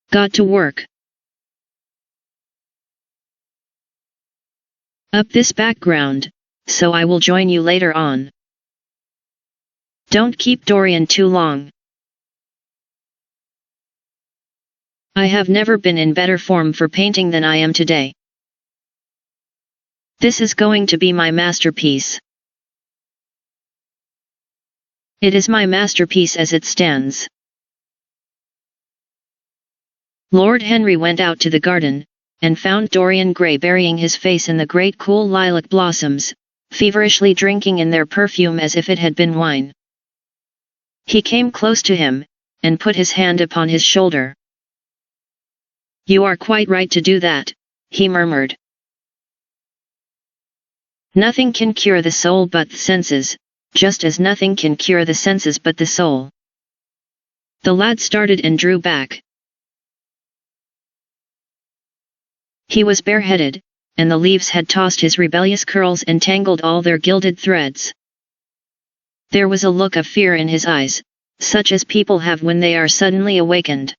Got to work. Up this background, so I will join you later on. Don't keep Dorian too long. I have never been in better form for painting than I am today. This is going to be my masterpiece. It is my masterpiece as it stands. Lord Henry went out to the garden, and found Dorian Gray burying his face in the great cool lilac blossoms, feverishly drinking in their perfume as if it had been wine. He came close to him, and put his hand upon his shoulder. "You are quite right to do that," he murmured. "Nothing can cure the soul but the senses, just as nothing can cure the senses but the soul." The lad started and drew back. He was bareheaded, and the leaves had tossed his rebellious curls and tangled all their gilded threads. There was a look of fear in his eyes, such as people have when they are suddenly awakened.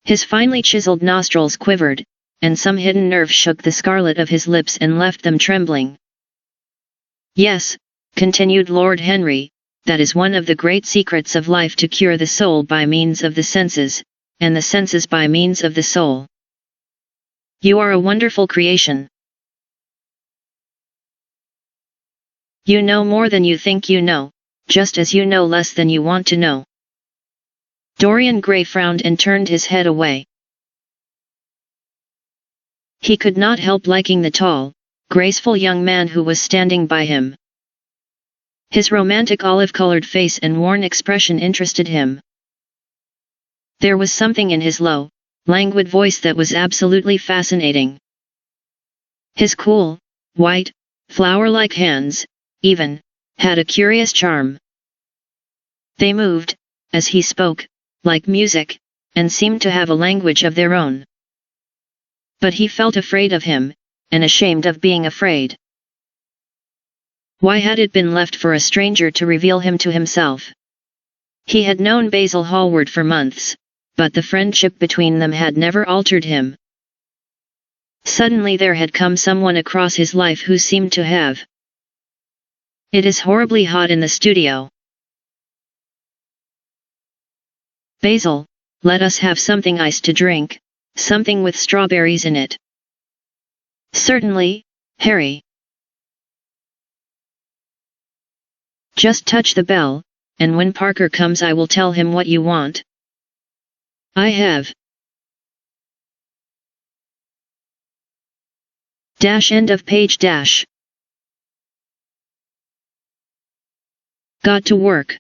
His finely chiseled nostrils quivered, and some hidden nerve shook the scarlet of his lips and left them trembling. "Yes," continued Lord Henry, "that is one of the great secrets of life, to cure the soul by means of the senses, and the senses by means of the soul. You are a wonderful creation. You know more than you think you know, just as you know less than you want to know." Dorian Gray frowned and turned his head away. He could not help liking the tall, graceful young man who was standing by him. His romantic olive-colored face and worn expression interested him. There was something in his low, languid voice that was absolutely fascinating. His cool, white, flower-like hands, even, had a curious charm. They moved, as he spoke, like music, and seemed to have a language of their own. But he felt afraid of him, and ashamed of being afraid. Why had it been left for a stranger to reveal him to himself? He had known Basil Hallward for months, but the friendship between them had never altered him. Suddenly there had come someone across his life who seemed to have. "It is horribly hot in the studio. Basil, let us have something iced to drink, something with strawberries in it." "Certainly, Harry. Just touch the bell, and when Parker comes I will tell him what you want." "I have." End of page. Got to work.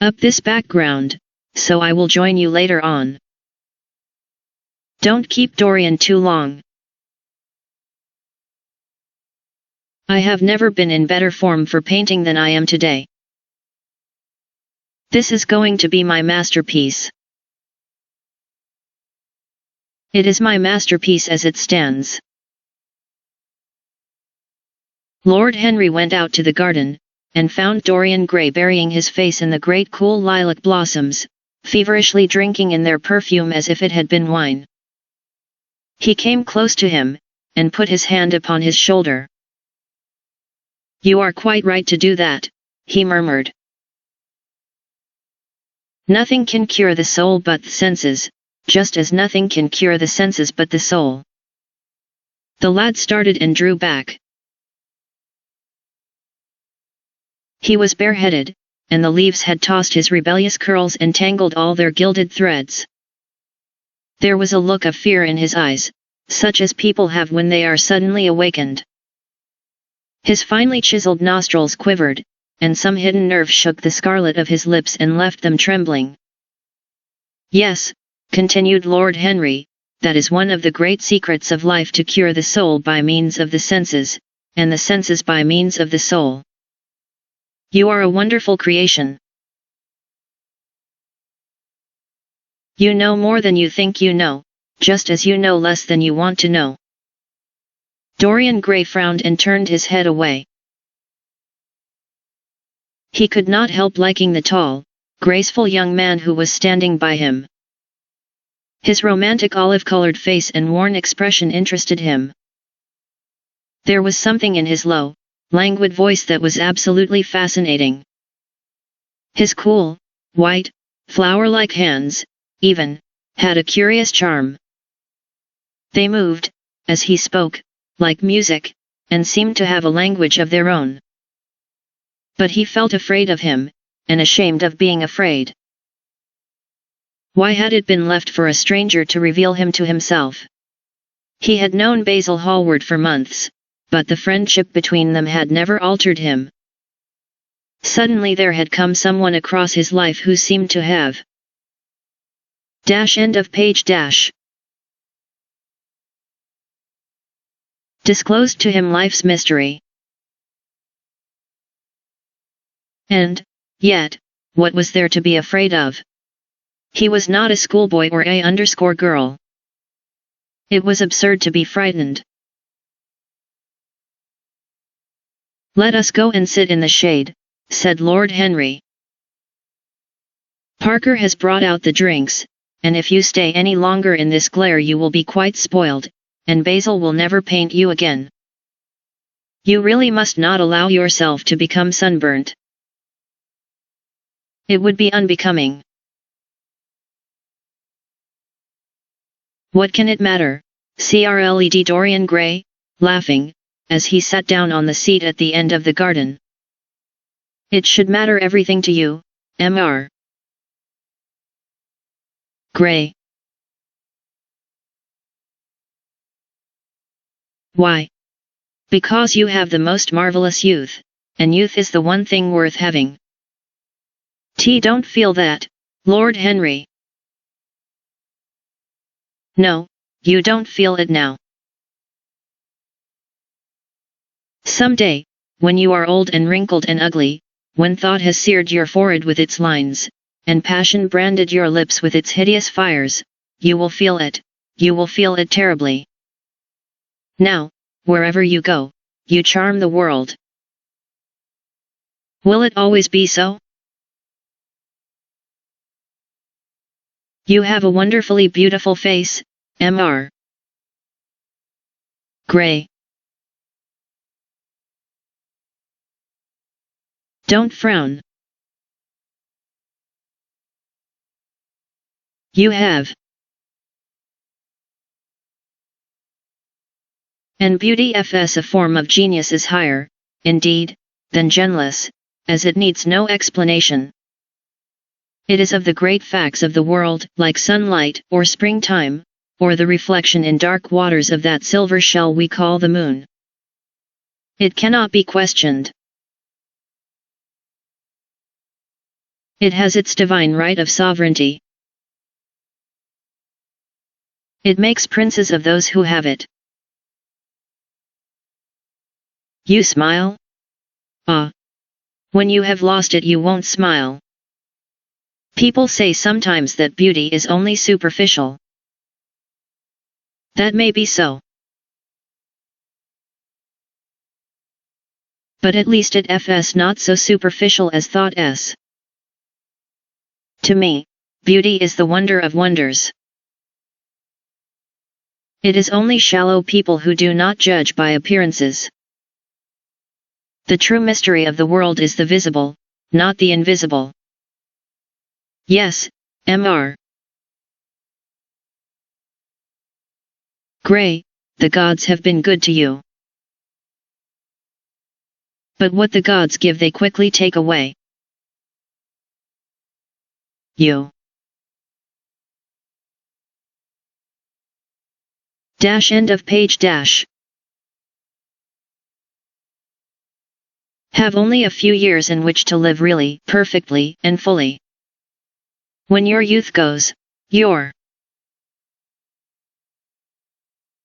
Up this background, so I will join you later on. Don't keep Dorian too long. I have never been in better form for painting than I am today. This is going to be my masterpiece. It is my masterpiece as it stands. Lord Henry went out to the garden, and found Dorian Gray burying his face in the great cool lilac blossoms, feverishly drinking in their perfume as if it had been wine. He came close to him, and put his hand upon his shoulder. "You are quite right to do that," he murmured. "Nothing can cure the soul but the senses, just as nothing can cure the senses but the soul." The lad started and drew back. He was bareheaded, and the leaves had tossed his rebellious curls and tangled all their gilded threads. There was a look of fear in his eyes, such as people have when they are suddenly awakened. His finely chiseled nostrils quivered, and some hidden nerve shook the scarlet of his lips and left them trembling. "Yes," continued Lord Henry, "that is one of the great secrets of life, to cure the soul by means of the senses, and the senses by means of the soul. You are a wonderful creation. You know more than you think you know, just as you know less than you want to know." Dorian Gray frowned and turned his head away. He could not help liking the tall, graceful young man who was standing by him. His romantic olive-colored face and worn expression interested him. There was something in his low, languid voice that was absolutely fascinating. His cool, white, flower-like hands, even, had a curious charm. They moved, as he spoke, like music, and seemed to have a language of their own. But he felt afraid of him, and ashamed of being afraid. Why had it been left for a stranger to reveal him to himself? He had known Basil Hallward for months, but the friendship between them had never altered him. Suddenly there had come someone across his life who seemed to have End of page. Disclosed to him life's mystery. And, yet, what was there to be afraid of? He was not a schoolboy or a girl. It was absurd to be frightened. "Let us go and sit in the shade," said Lord Henry. "Parker has brought out the drinks, and if you stay any longer in this glare you will be quite spoiled, and Basil will never paint you again. You really must not allow yourself to become sunburnt. It would be unbecoming." "What can it matter?" crled Dorian Gray, laughing, as he sat down on the seat at the end of the garden. "It should matter everything to you, Mr. Gray." "Why?" "Because you have the most marvelous youth, and youth is the one thing worth having." Don't feel that, Lord Henry." "No, you don't feel it now. Some day, when you are old and wrinkled and ugly, when thought has seared your forehead with its lines, and passion branded your lips with its hideous fires, you will feel it terribly. Now, wherever you go, you charm the world. Will it always be so? You have a wonderfully beautiful face, Mr. Gray. Don't frown. You have. And beauty f's a form of genius is higher, indeed, than genless, as it needs no explanation. It is of the great facts of the world, like sunlight, or springtime, or the reflection in dark waters of that silver shell we call the moon. It cannot be questioned. It has its divine right of sovereignty. It makes princes of those who have it. You smile? Ah! When you have lost it you won't smile. People say sometimes that beauty is only superficial. That may be so. but at least it f's not so superficial as thought s. To me, beauty is the wonder of wonders. It is only shallow people who do not judge by appearances. The true mystery of the world is the visible, not the invisible. Yes, Mr. Gray, the gods have been good to you. But what the gods give they quickly take away. You. End of page. Have only a few years in which to live really, perfectly, and fully. When your youth goes, your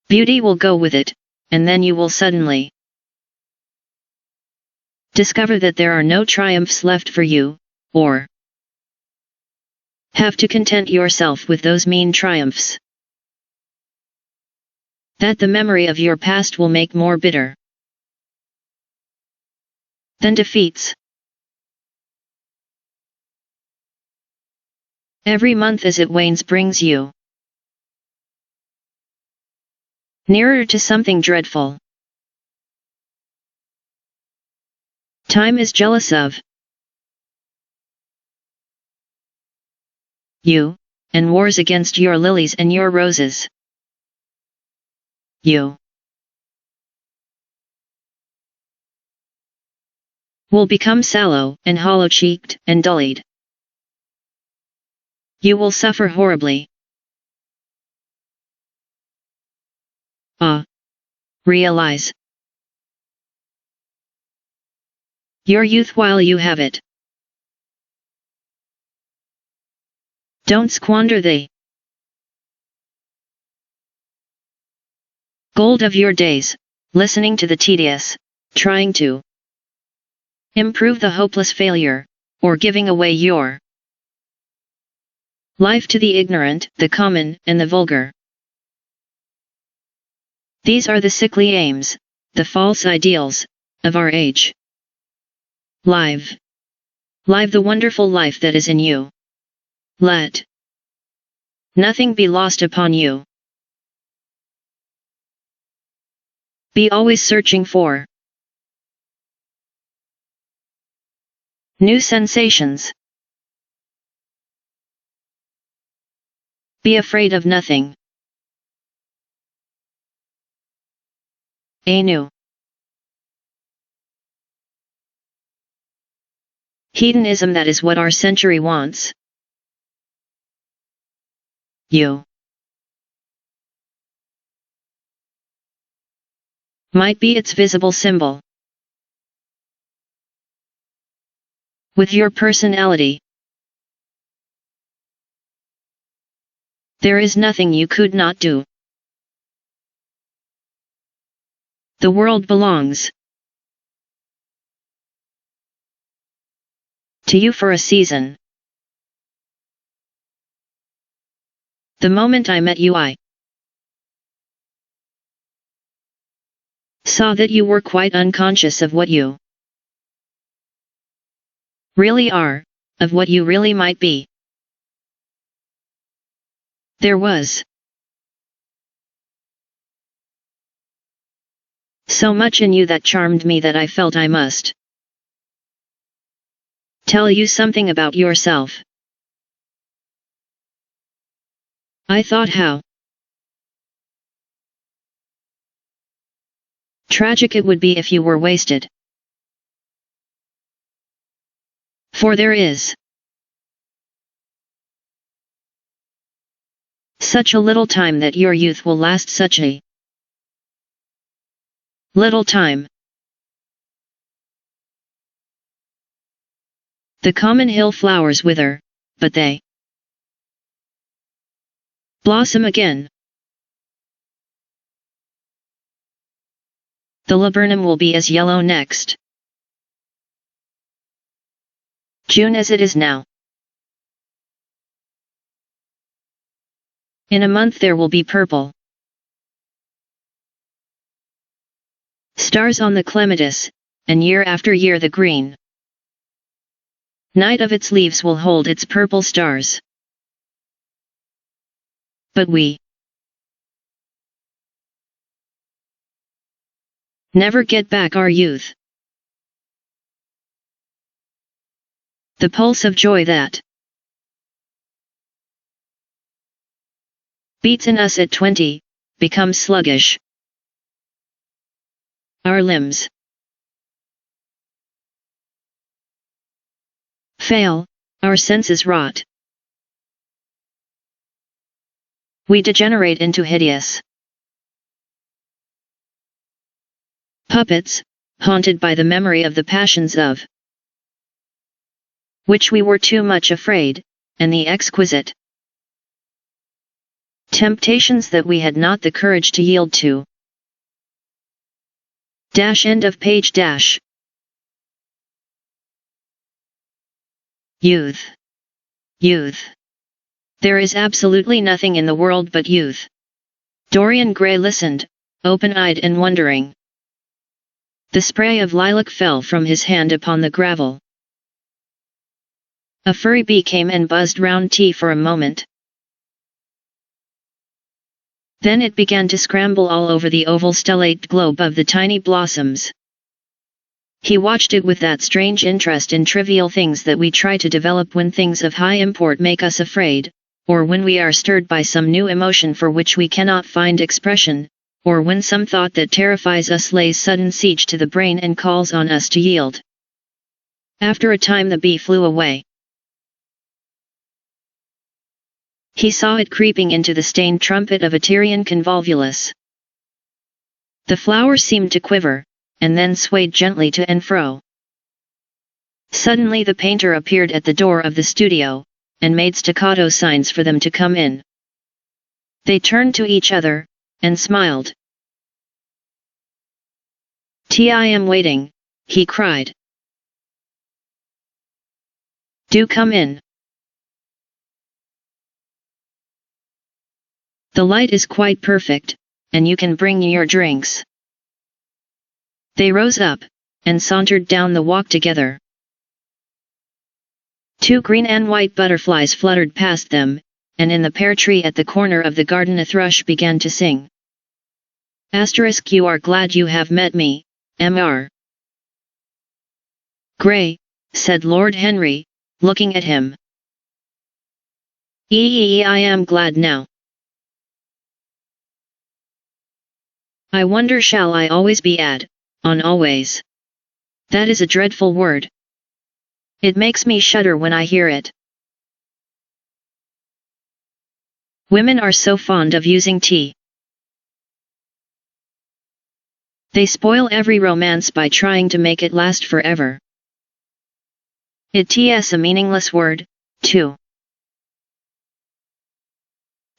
beauty will go with it, and then you will suddenly discover that there are no triumphs left for you, or have to content yourself with those mean triumphs that the memory of your past will make more bitter than defeats. Every month as it wanes brings you nearer to something dreadful. Time is jealous of you, and wars against your lilies and your roses. You will become sallow, and hollow-cheeked, and dull-eyed. You will suffer horribly. Realize your youth while you have it. Don't squander the gold of your days, listening to the tedious, trying to improve the hopeless failure, or giving away your life to the ignorant, the common, and the vulgar. These are the sickly aims, the false ideals, of our age. Live the wonderful life that is in you. Let nothing be lost upon you. Be always searching for new sensations. Be afraid of nothing. A new hedonism, that is what our century wants. You might be its visible symbol. With your personality, there is nothing you could not do. The world belongs to you for a season. The moment I met you, I saw that you were quite unconscious of what you really are, of what you really might be. There was so much in you that charmed me that I felt I must tell you something about yourself. I thought how tragic it would be if you were wasted. For there is such a little time that your youth will last, such a little time. The common hill flowers wither, but they blossom again. The laburnum will be as yellow next June as it is now. In a month there will be purple stars on the clematis, and year after year the green night of its leaves will hold its purple stars. But we never get back our youth. The pulse of joy that beats in us at 20, becomes sluggish. Our limbs fail, our senses rot. We degenerate into hideous puppets, haunted by the memory of the passions of which we were too much afraid, and the exquisite temptations that we had not the courage to yield to. End of page. Youth. Youth. There is absolutely nothing in the world but youth. Dorian Gray listened, open-eyed and wondering. The spray of lilac fell from his hand upon the gravel. A furry bee came and buzzed round T for a moment. Then it began to scramble all over the oval stellate globe of the tiny blossoms. He watched it with that strange interest in trivial things that we try to develop when things of high import make us afraid, or when we are stirred by some new emotion for which we cannot find expression, or when some thought that terrifies us lays sudden siege to the brain and calls on us to yield. After a time the bee flew away. He saw it creeping into the stained trumpet of a Tyrian convolvulus. The flower seemed to quiver, and then swayed gently to and fro. Suddenly the painter appeared at the door of the studio, and made staccato signs for them to come in. They turned to each other, and smiled. "I am waiting," he cried. "Do come in. The light is quite perfect, and you can bring your drinks." They rose up, and sauntered down the walk together. 2 green and white butterflies fluttered past them, and in the pear tree at the corner of the garden a thrush began to sing. "You are glad you have met me, Mr. Gray," said Lord Henry, looking at him. I am glad now. I wonder shall I always be on always. That is a dreadful word. It makes me shudder when I hear it. Women are so fond of using tea. They spoil every romance by trying to make it last forever. It's a meaningless word, too.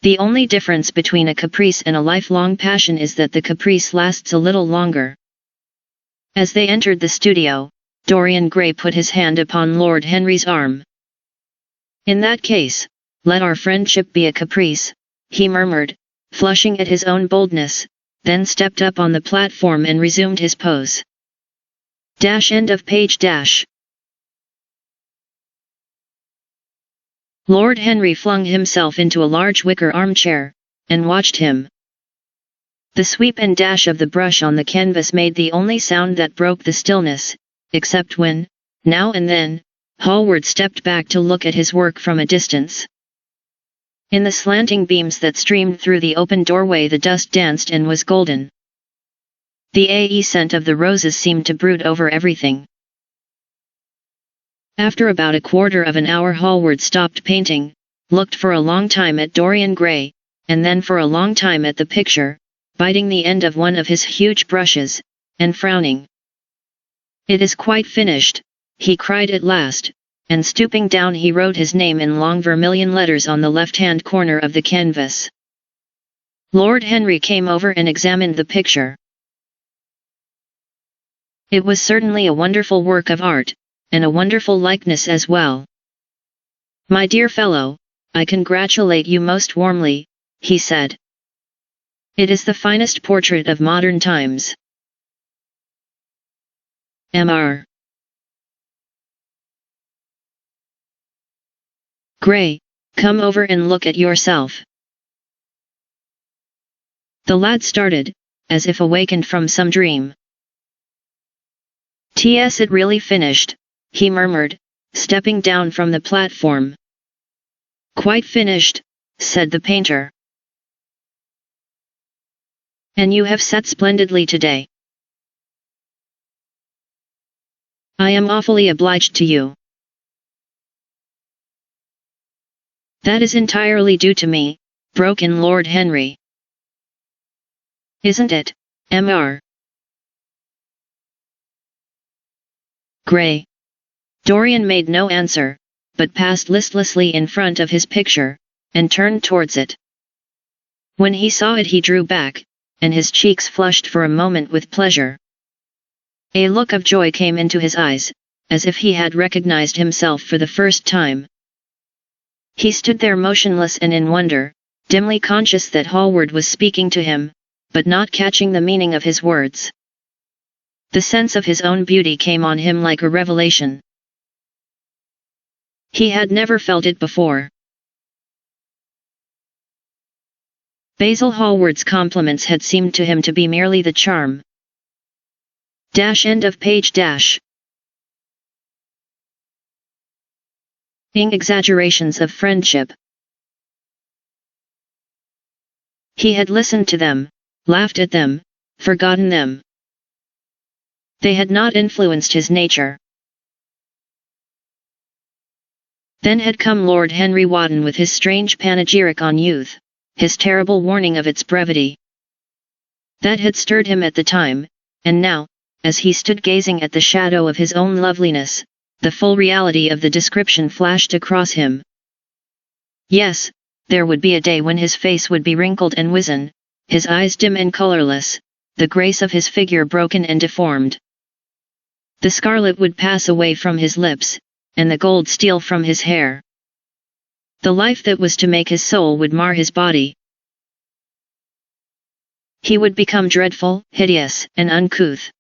The only difference between a caprice and a lifelong passion is that the caprice lasts a little longer. As they entered the studio, Dorian Gray put his hand upon Lord Henry's arm. "In that case, let our friendship be a caprice," he murmured, flushing at his own boldness, then stepped up on the platform and resumed his pose. End of page. Lord Henry flung himself into a large wicker armchair, and watched him. The sweep and dash of the brush on the canvas made the only sound that broke the stillness, except when, now and then, Hallward stepped back to look at his work from a distance. In the slanting beams that streamed through the open doorway the dust danced and was golden. The scent of the roses seemed to brood over everything. After about a quarter of an hour Hallward stopped painting, looked for a long time at Dorian Gray, and then for a long time at the picture, biting the end of one of his huge brushes, and frowning. "It is quite finished," he cried at last, and stooping down he wrote his name in long vermilion letters on the left-hand corner of the canvas. Lord Henry came over and examined the picture. It was certainly a wonderful work of art, and a wonderful likeness as well. "My dear fellow, I congratulate you most warmly," he said. "It is the finest portrait of modern times." Mr. Gray, come over and look at yourself. The lad started, as if awakened from some dream. "T.S. it really finished," he murmured, stepping down from the platform. "Quite finished," said the painter. "And you have sat splendidly today. I am awfully obliged to you." "That is entirely due to me," broke in Lord Henry. "Isn't it, Mr. Gray?" Dorian made no answer, but passed listlessly in front of his picture, and turned towards it. When he saw it he drew back, and his cheeks flushed for a moment with pleasure. A look of joy came into his eyes, as if he had recognized himself for the first time. He stood there motionless and in wonder, dimly conscious that Hallward was speaking to him, but not catching the meaning of his words. The sense of his own beauty came on him like a revelation. He had never felt it before. Basil Hallward's compliments had seemed to him to be merely the charm. End of page. Exaggerations of friendship. He had listened to them, laughed at them, forgotten them. They had not influenced his nature. Then had come Lord Henry Wotton with his strange panegyric on youth, his terrible warning of its brevity. That had stirred him at the time, and now, as he stood gazing at the shadow of his own loveliness, the full reality of the description flashed across him. Yes, there would be a day when his face would be wrinkled and wizen, his eyes dim and colorless, the grace of his figure broken and deformed. The scarlet would pass away from his lips, and the gold steal from his hair. The life that was to make his soul would mar his body. He would become dreadful, hideous, and uncouth.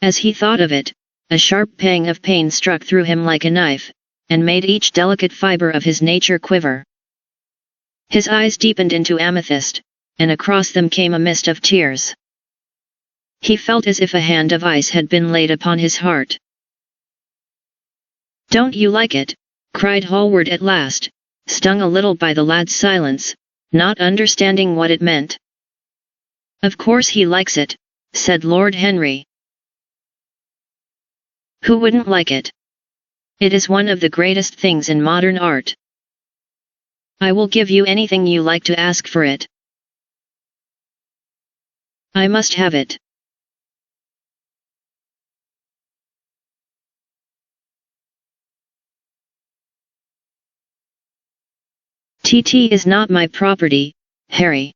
As he thought of it, a sharp pang of pain struck through him like a knife, and made each delicate fiber of his nature quiver. His eyes deepened into amethyst, and across them came a mist of tears. He felt as if a hand of ice had been laid upon his heart. "Don't you like it?" cried Hallward at last, stung a little by the lad's silence, not understanding what it meant. "Of course he likes it," said Lord Henry. "Who wouldn't like it? It is one of the greatest things in modern art. I will give you anything you like to ask for it. I must have it." "TT is not my property, Harry."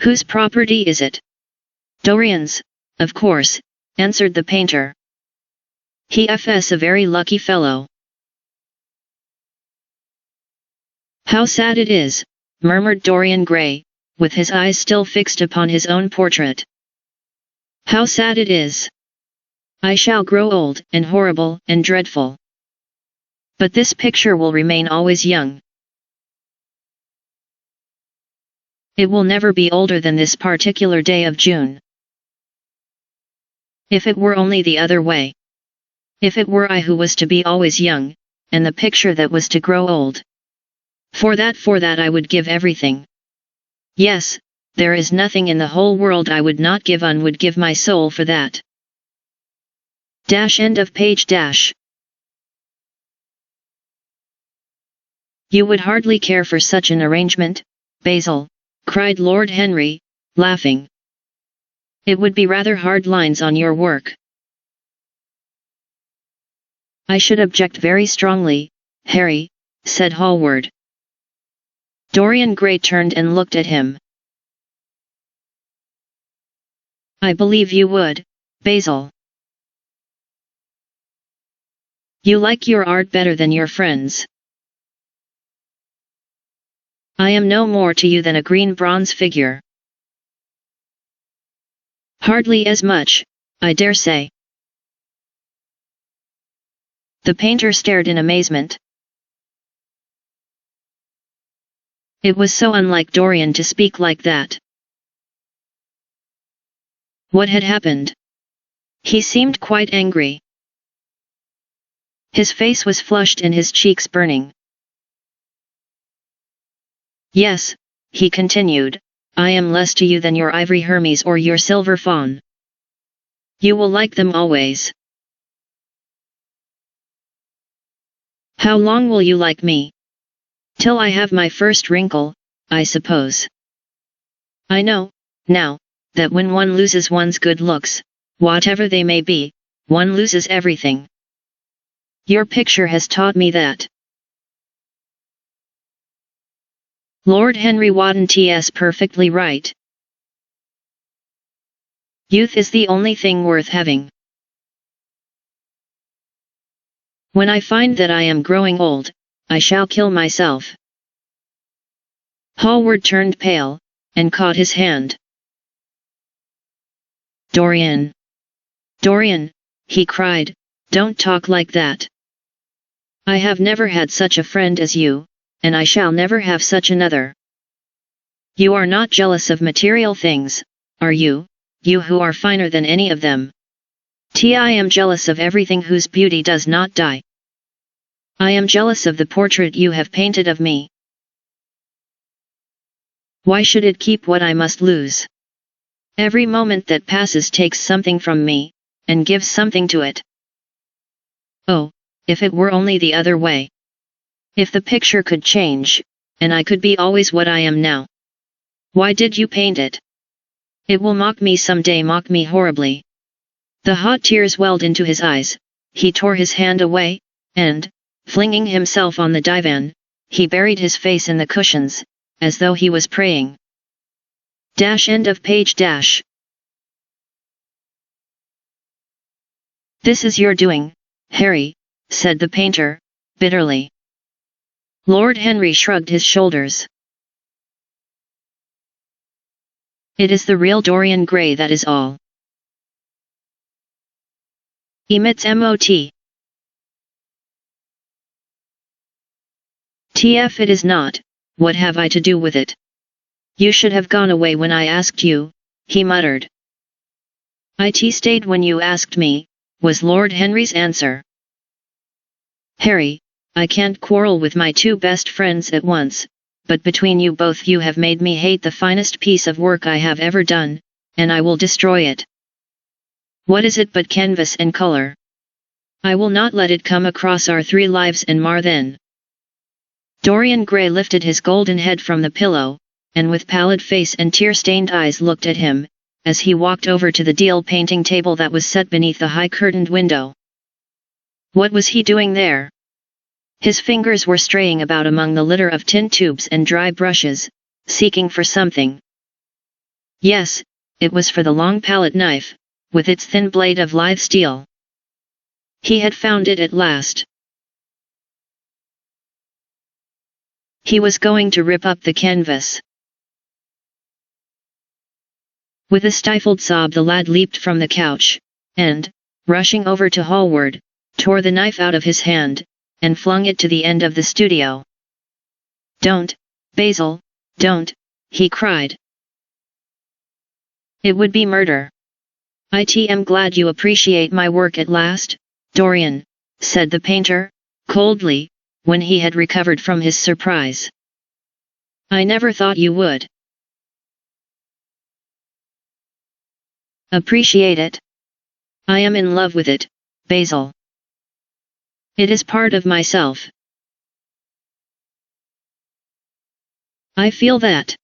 "Whose property is it?" "Dorian's, of course," answered the painter. "He's a very lucky fellow." "How sad it is," murmured Dorian Gray, with his eyes still fixed upon his own portrait. "How sad it is. I shall grow old, and horrible, and dreadful. But this picture will remain always young. It will never be older than this particular day of June. If it were only the other way. If it were I who was to be always young, and the picture that was to grow old. For that I would give everything. Yes, there is nothing in the whole world I would not give would give my soul for that." End of page. "You would hardly care for such an arrangement, Basil," cried Lord Henry, laughing. "It would be rather hard lines on your work." "I should object very strongly, Harry," said Hallward. Dorian Gray turned and looked at him. "I believe you would, Basil. You like your art better than your friends. I am no more to you than a green bronze figure. Hardly as much, I dare say. The painter stared in amazement. It was so unlike Dorian to speak like that. What had happened? He seemed quite angry. His face was flushed and his cheeks burning. Yes, he continued, I am less to you than your ivory Hermes or your silver fawn. You will like them always. How long will you like me? Till I have my first wrinkle, I suppose. I know, now, that when one loses one's good looks, whatever they may be, one loses everything. Your picture has taught me that. Lord Henry Wotton T.S. perfectly right. Youth is the only thing worth having. When I find that I am growing old, I shall kill myself. Hallward turned pale, and caught his hand. Dorian! Dorian, he cried, don't talk like that. I have never had such a friend as you, and I shall never have such another. You are not jealous of material things, are you, you who are finer than any of them? I am jealous of everything whose beauty does not die. I am jealous of the portrait you have painted of me. Why should it keep what I must lose? Every moment that passes takes something from me, and gives something to it. Oh, if it were only the other way. If the picture could change, and I could be always what I am now. Why did you paint it? It will mock me someday, mock me horribly. The hot tears welled into his eyes, he tore his hand away, and, flinging himself on the divan, he buried his face in the cushions, as though he was praying. End of page. This is your doing, Harry, said the painter, bitterly. Lord Henry shrugged his shoulders. It is the real Dorian Gray, that is all. Emits MOT. TF it is not, what have I to do with it? You should have gone away when I asked you, he muttered. It stayed when you asked me, was Lord Henry's answer. Harry, I can't quarrel with my two best friends at once, but between you both you have made me hate the finest piece of work I have ever done, and I will destroy it. What is it but canvas and color? I will not let it come across our three lives and mar them. Dorian Gray lifted his golden head from the pillow, and with pallid face and tear-stained eyes looked at him, as he walked over to the deal painting table that was set beneath the high-curtained window. What was he doing there? His fingers were straying about among the litter of tin tubes and dry brushes, seeking for something. Yes, it was for the long palette knife, with its thin blade of lithe steel. He had found it at last. He was going to rip up the canvas. With a stifled sob the lad leaped from the couch, and, rushing over to Hallward, tore the knife out of his hand, and flung it to the end of the studio. Don't, Basil, don't, he cried. It would be murder. I am glad you appreciate my work at last, Dorian, said the painter, coldly, when he had recovered from his surprise. I never thought you would. Appreciate it? I am in love with it, Basil. It is part of myself. I feel that.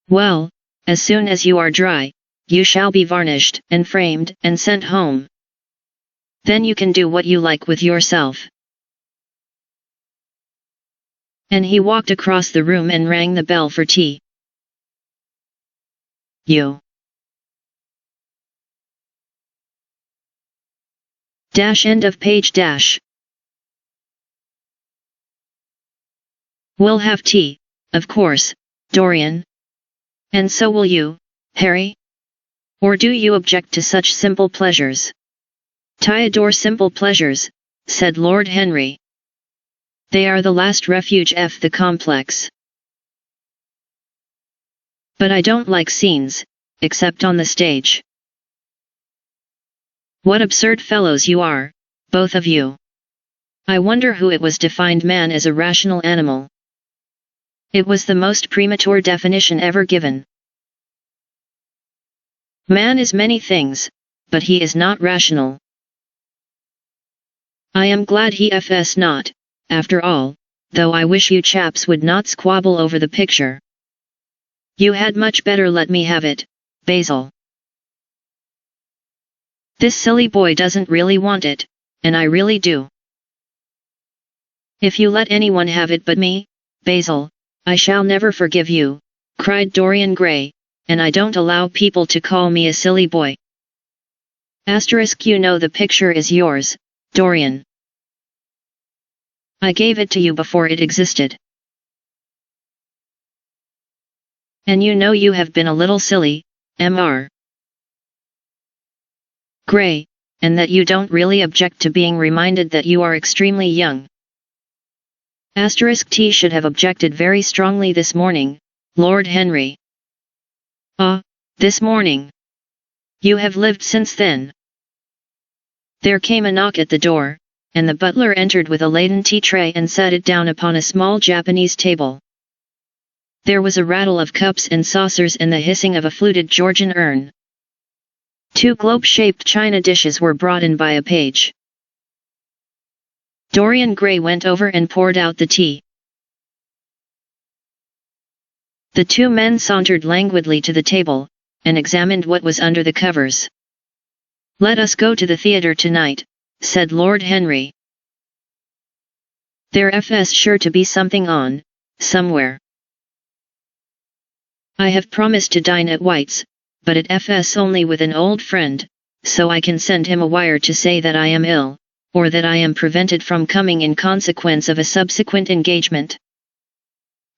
Well, as soon as you are dry, you shall be varnished and framed and sent home. Then you can do what you like with yourself. And he walked across the room and rang the bell for tea. You. End of page. We'll have tea, of course, Dorian. And so will you, Harry? Or do you object to such simple pleasures? I adore simple pleasures, said Lord Henry. They are the last refuge of the complex. But I don't like scenes, except on the stage. What absurd fellows you are, both of you. I wonder who it was defined man as a rational animal. It was the most premature definition ever given. Man is many things, but he is not rational. I am glad he f's not, after all, though I wish you chaps would not squabble over the picture. You had much better let me have it, Basil. This silly boy doesn't really want it, and I really do. If you let anyone have it but me, Basil, I shall never forgive you, cried Dorian Gray, and I don't allow people to call me a silly boy. Asterisk, you know the picture is yours, Dorian. I gave it to you before it existed. And you know you have been a little silly, Mr. Gray, and that you don't really object to being reminded that you are extremely young. Asterisk T should have objected very strongly this morning, Lord Henry. Ah, this morning. You have lived since then. There came a knock at the door, and the butler entered with a laden tea tray and sat it down upon a small Japanese table. There was a rattle of cups and saucers and the hissing of a fluted Georgian urn. 2 globe-shaped china dishes were brought in by a page. Dorian Gray went over and poured out the tea. The 2 men sauntered languidly to the table, and examined what was under the covers. Let us go to the theatre tonight, said Lord Henry. There's sure to be something on, somewhere. I have promised to dine at White's, but at FS only with an old friend, so I can send him a wire to say that I am ill, or that I am prevented from coming in consequence of a subsequent engagement.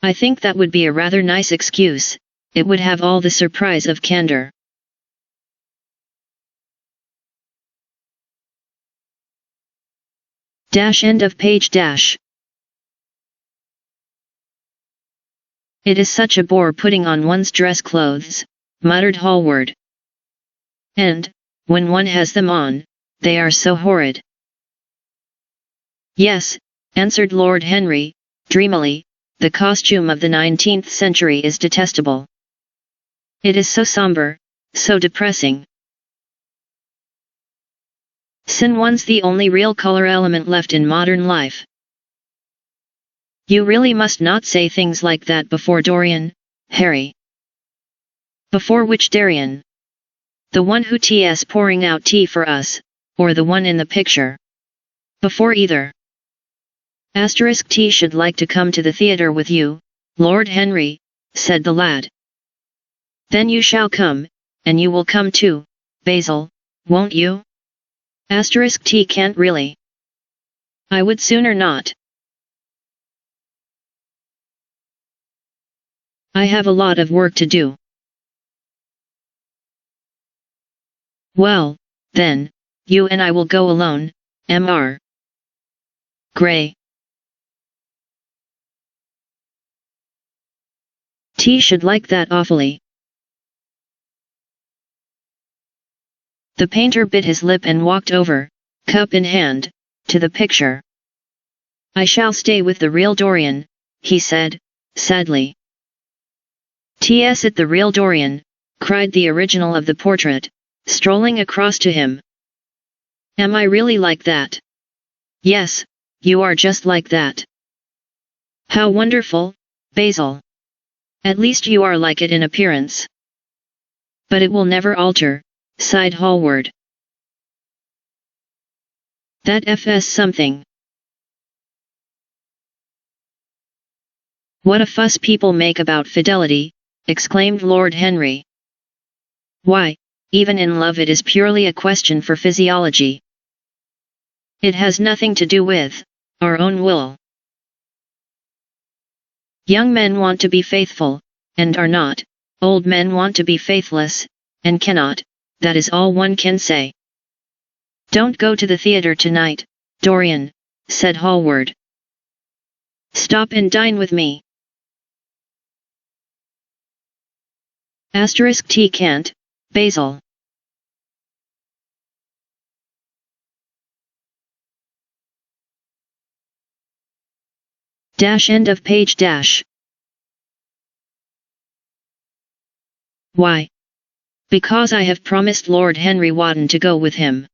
I think that would be a rather nice excuse, it would have all the surprise of candor. End of page. It is such a bore putting on one's dress clothes, muttered Hallward. And, when one has them on, they are so horrid. Yes, answered Lord Henry, dreamily, the costume of the 19th century is detestable. It is so somber, so depressing. Sin one's the only real color element left in modern life. You really must not say things like that before Dorian, Harry. Before which Dorian? The one who is pouring out tea for us, or the one in the picture? Before either. Asterisk T should like to come to the theatre with you, Lord Henry, said the lad. Then you shall come, and you will come too, Basil, won't you? Asterisk T can't really. I would sooner not. I have a lot of work to do. Well, then, you and I will go alone, Mr. Gray. T should like that awfully. The painter bit his lip and walked over, cup in hand, to the picture. I shall stay with the real Dorian, he said, sadly. T.S. at the real Dorian, cried the original of the portrait, strolling across to him. Am I really like that? Yes, you are just like that. How wonderful, Basil. At least you are like it in appearance. But it will never alter, sighed Hallward. That f's something. What a fuss people make about fidelity, exclaimed Lord Henry. Why, even in love it is purely a question for physiology. It has nothing to do with our own will. Young men want to be faithful, and are not, Old men want to be faithless, and cannot, that is all one can say. Don't go to the theatre tonight, Dorian, said Hallward. Stop and dine with me. *T can't, Basil. End of page. Why? Because I have promised Lord Henry Wotton to go with him.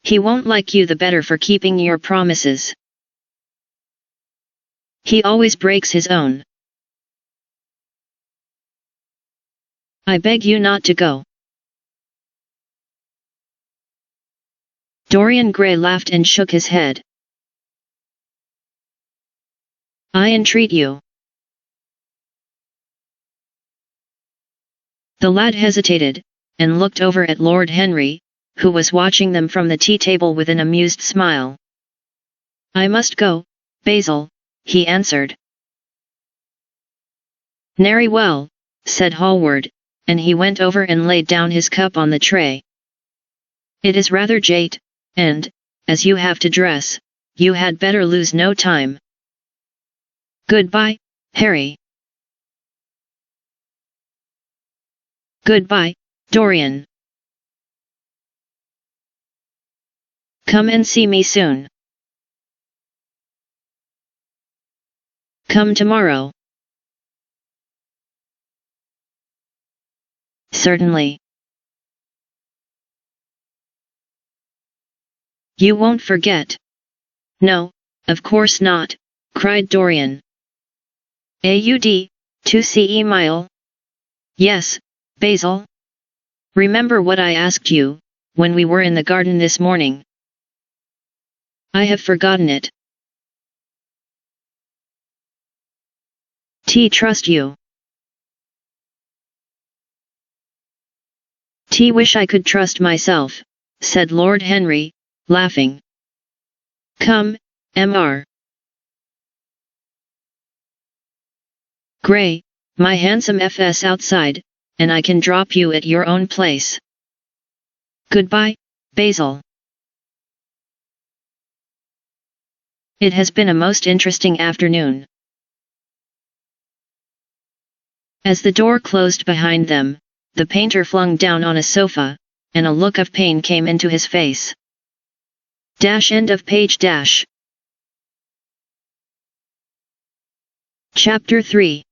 He won't like you the better for keeping your promises. He always breaks his own. I beg you not to go. Dorian Gray laughed and shook his head. I entreat you. The lad hesitated, and looked over at Lord Henry, who was watching them from the tea table with an amused smile. I must go, Basil, he answered. Nary well, said Hallward, and he went over and laid down his cup on the tray. It is rather late, and, as you have to dress, you had better lose no time. Goodbye, Harry. Goodbye, Dorian. Come and see me soon. Come tomorrow. Certainly. You won't forget. No, of course not, cried Dorian. Aud, 2 mile? Yes, Basil. Remember what I asked you, when we were in the garden this morning. I have forgotten it. Trust you. Wish I could trust myself, said Lord Henry, laughing. Come, Mr. Gray, my handsome FS outside, and I can drop you at your own place. Goodbye, Basil. It has been a most interesting afternoon. As the door closed behind them, the painter flung down on a sofa, and a look of pain came into his face. End of page. Chapter 3.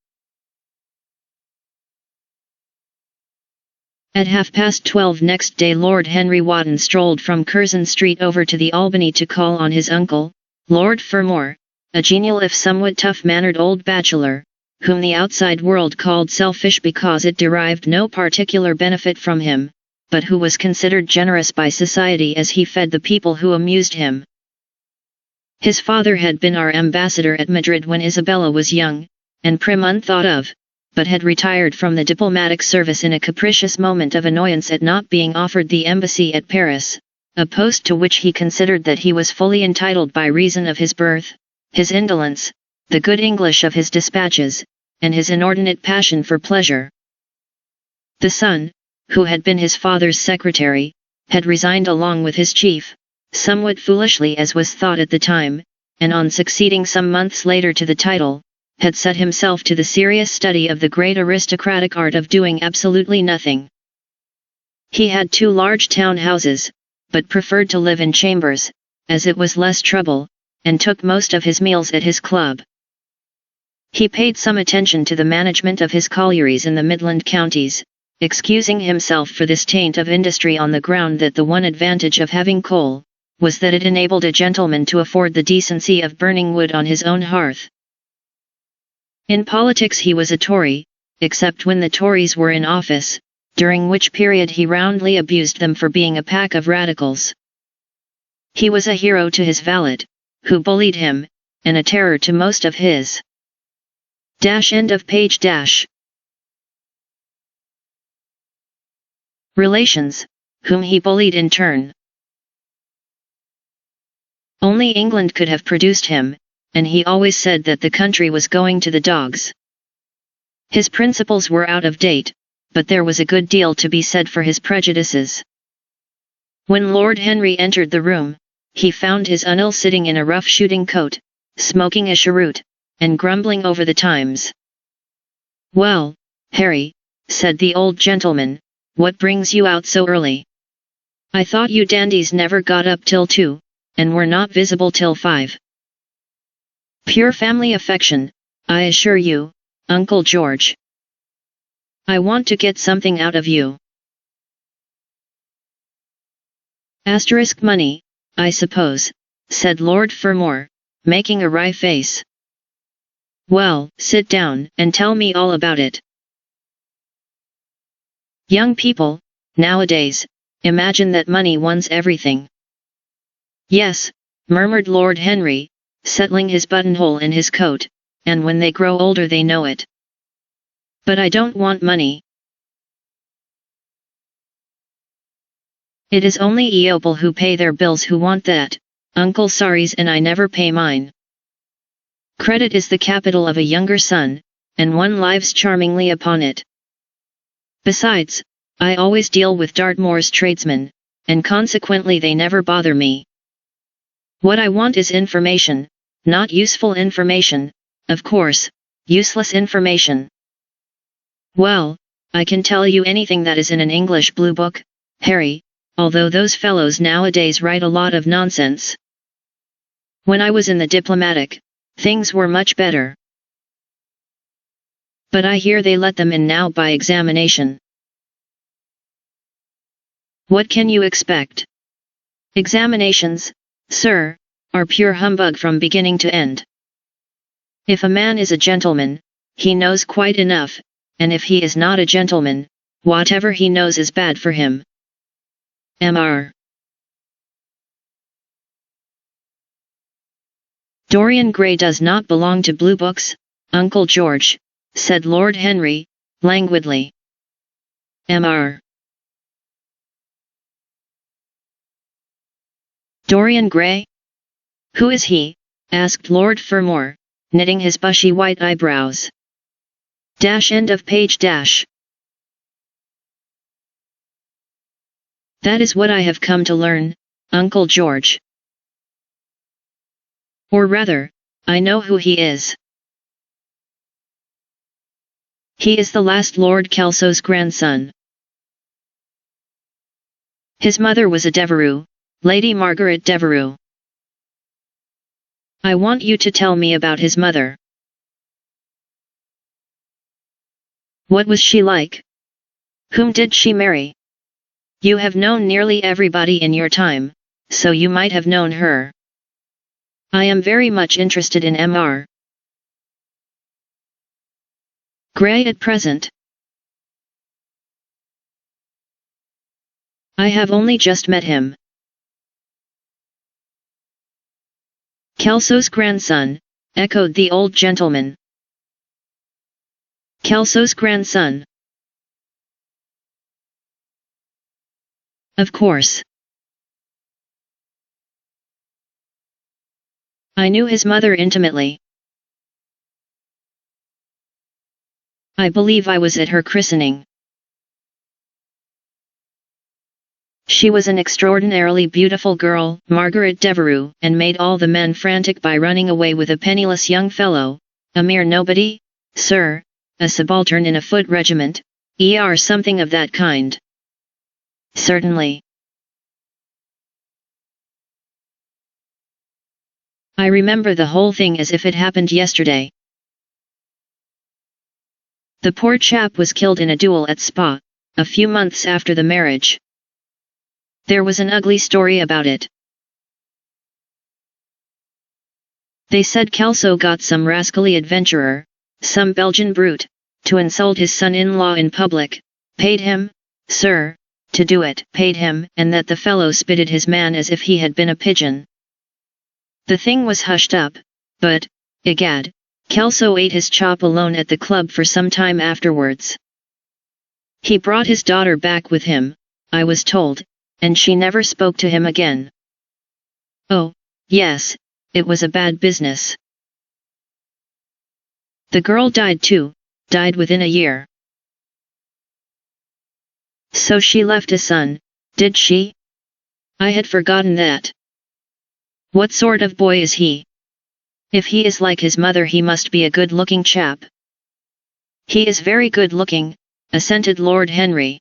At 12:30 next day Lord Henry Wotton strolled from Curzon Street over to the Albany to call on his uncle, Lord Fermor, a genial if somewhat tough-mannered old bachelor, whom the outside world called selfish because it derived no particular benefit from him, but who was considered generous by society as he fed the people who amused him. His father had been our ambassador at Madrid when Isabella was young, and prim unthought of, but had retired from the diplomatic service in a capricious moment of annoyance at not being offered the embassy at Paris, a post to which he considered that he was fully entitled by reason of his birth, his indolence, the good English of his dispatches, and his inordinate passion for pleasure. The son, who had been his father's secretary, had resigned along with his chief, somewhat foolishly as was thought at the time, and on succeeding some months later to the title, had set himself to the serious study of the great aristocratic art of doing absolutely nothing. He had 2 large town houses, but preferred to live in chambers, as it was less trouble, and took most of his meals at his club. He paid some attention to the management of his collieries in the Midland counties, excusing himself for this taint of industry on the ground that the one advantage of having coal, was that it enabled a gentleman to afford the decency of burning wood on his own hearth. In politics he was a Tory, except when the Tories were in office, during which period he roundly abused them for being a pack of radicals. He was a hero to his valet, who bullied him, and a terror to most of his. End of page. Relations, whom he bullied in turn. Only England could have produced him, and he always said that the country was going to the dogs. His principles were out of date, but there was a good deal to be said for his prejudices. When Lord Henry entered the room, he found his uncle sitting in a rough shooting coat, smoking a cheroot, and grumbling over the Times. "Well, Harry," said the old gentleman, "what brings you out so early? I thought you dandies never got up till 2, and were not visible till 5. Pure family affection, I assure you, Uncle George. I want to get something out of you. Asterisk money, I suppose," said Lord Fermor, making a wry face. "Well, sit down and tell me all about it." "Young people, nowadays, imagine that money wants everything." "Yes," murmured Lord Henry, settling his buttonhole in his coat, "and when they grow older they know it. But I don't want money. It is only Eopal who pay their bills who want that, Uncle Saris and I never pay mine. Credit is the capital of a younger son, and one lives charmingly upon it. Besides, I always deal with Dartmoor's tradesmen, and consequently they never bother me. What I want is information, not useful information, of course, useless information. Well, I can tell you anything that is in an English blue book, Harry, although those fellows nowadays write a lot of nonsense. When I was in the diplomatic, things were much better. But I hear they let them in now by examination. What can you expect? Examinations, sir, are pure humbug from beginning to end. If a man is a gentleman, he knows quite enough, and if he is not a gentleman, whatever he knows is bad for him. Mr. Dorian Gray does not belong to blue books, Uncle George, said Lord Henry, languidly. Mr. Dorian Gray? Who is he? Asked Lord Fermor, knitting his bushy white eyebrows. End of page. That is what I have come to learn, Uncle George. Or rather, I know who he is. He is the last Lord Kelso's grandson. His mother was a Devereux, Lady Margaret Devereux. I want you to tell me about his mother. What was she like? Whom did she marry? You have known nearly everybody in your time, so you might have known her. I am very much interested in Mr. Gray at present. I have only just met him. Kelso's grandson, echoed the old gentleman. Kelso's grandson. Of course. I knew his mother intimately. I believe I was at her christening. She was an extraordinarily beautiful girl, Margaret Devereux, and made all the men frantic by running away with a penniless young fellow, a mere nobody, sir, a subaltern in a foot regiment, something of that kind. Certainly. I remember the whole thing as if it happened yesterday. The poor chap was killed in a duel at Spa, a few months after the marriage. There was an ugly story about it. They said Kelso got some rascally adventurer, some Belgian brute, to insult his son-in-law in public, paid him, sir, to do it, paid him, and that the fellow spitted his man as if he had been a pigeon. The thing was hushed up, but, egad, Kelso ate his chop alone at the club for some time afterwards. He brought his daughter back with him, I was told, and she never spoke to him again. Oh, yes, it was a bad business. The girl died too, died within a year. So she left a son, did she? I had forgotten that. What sort of boy is he? If he is like his mother, he must be a good-looking chap. He is very good-looking, assented Lord Henry.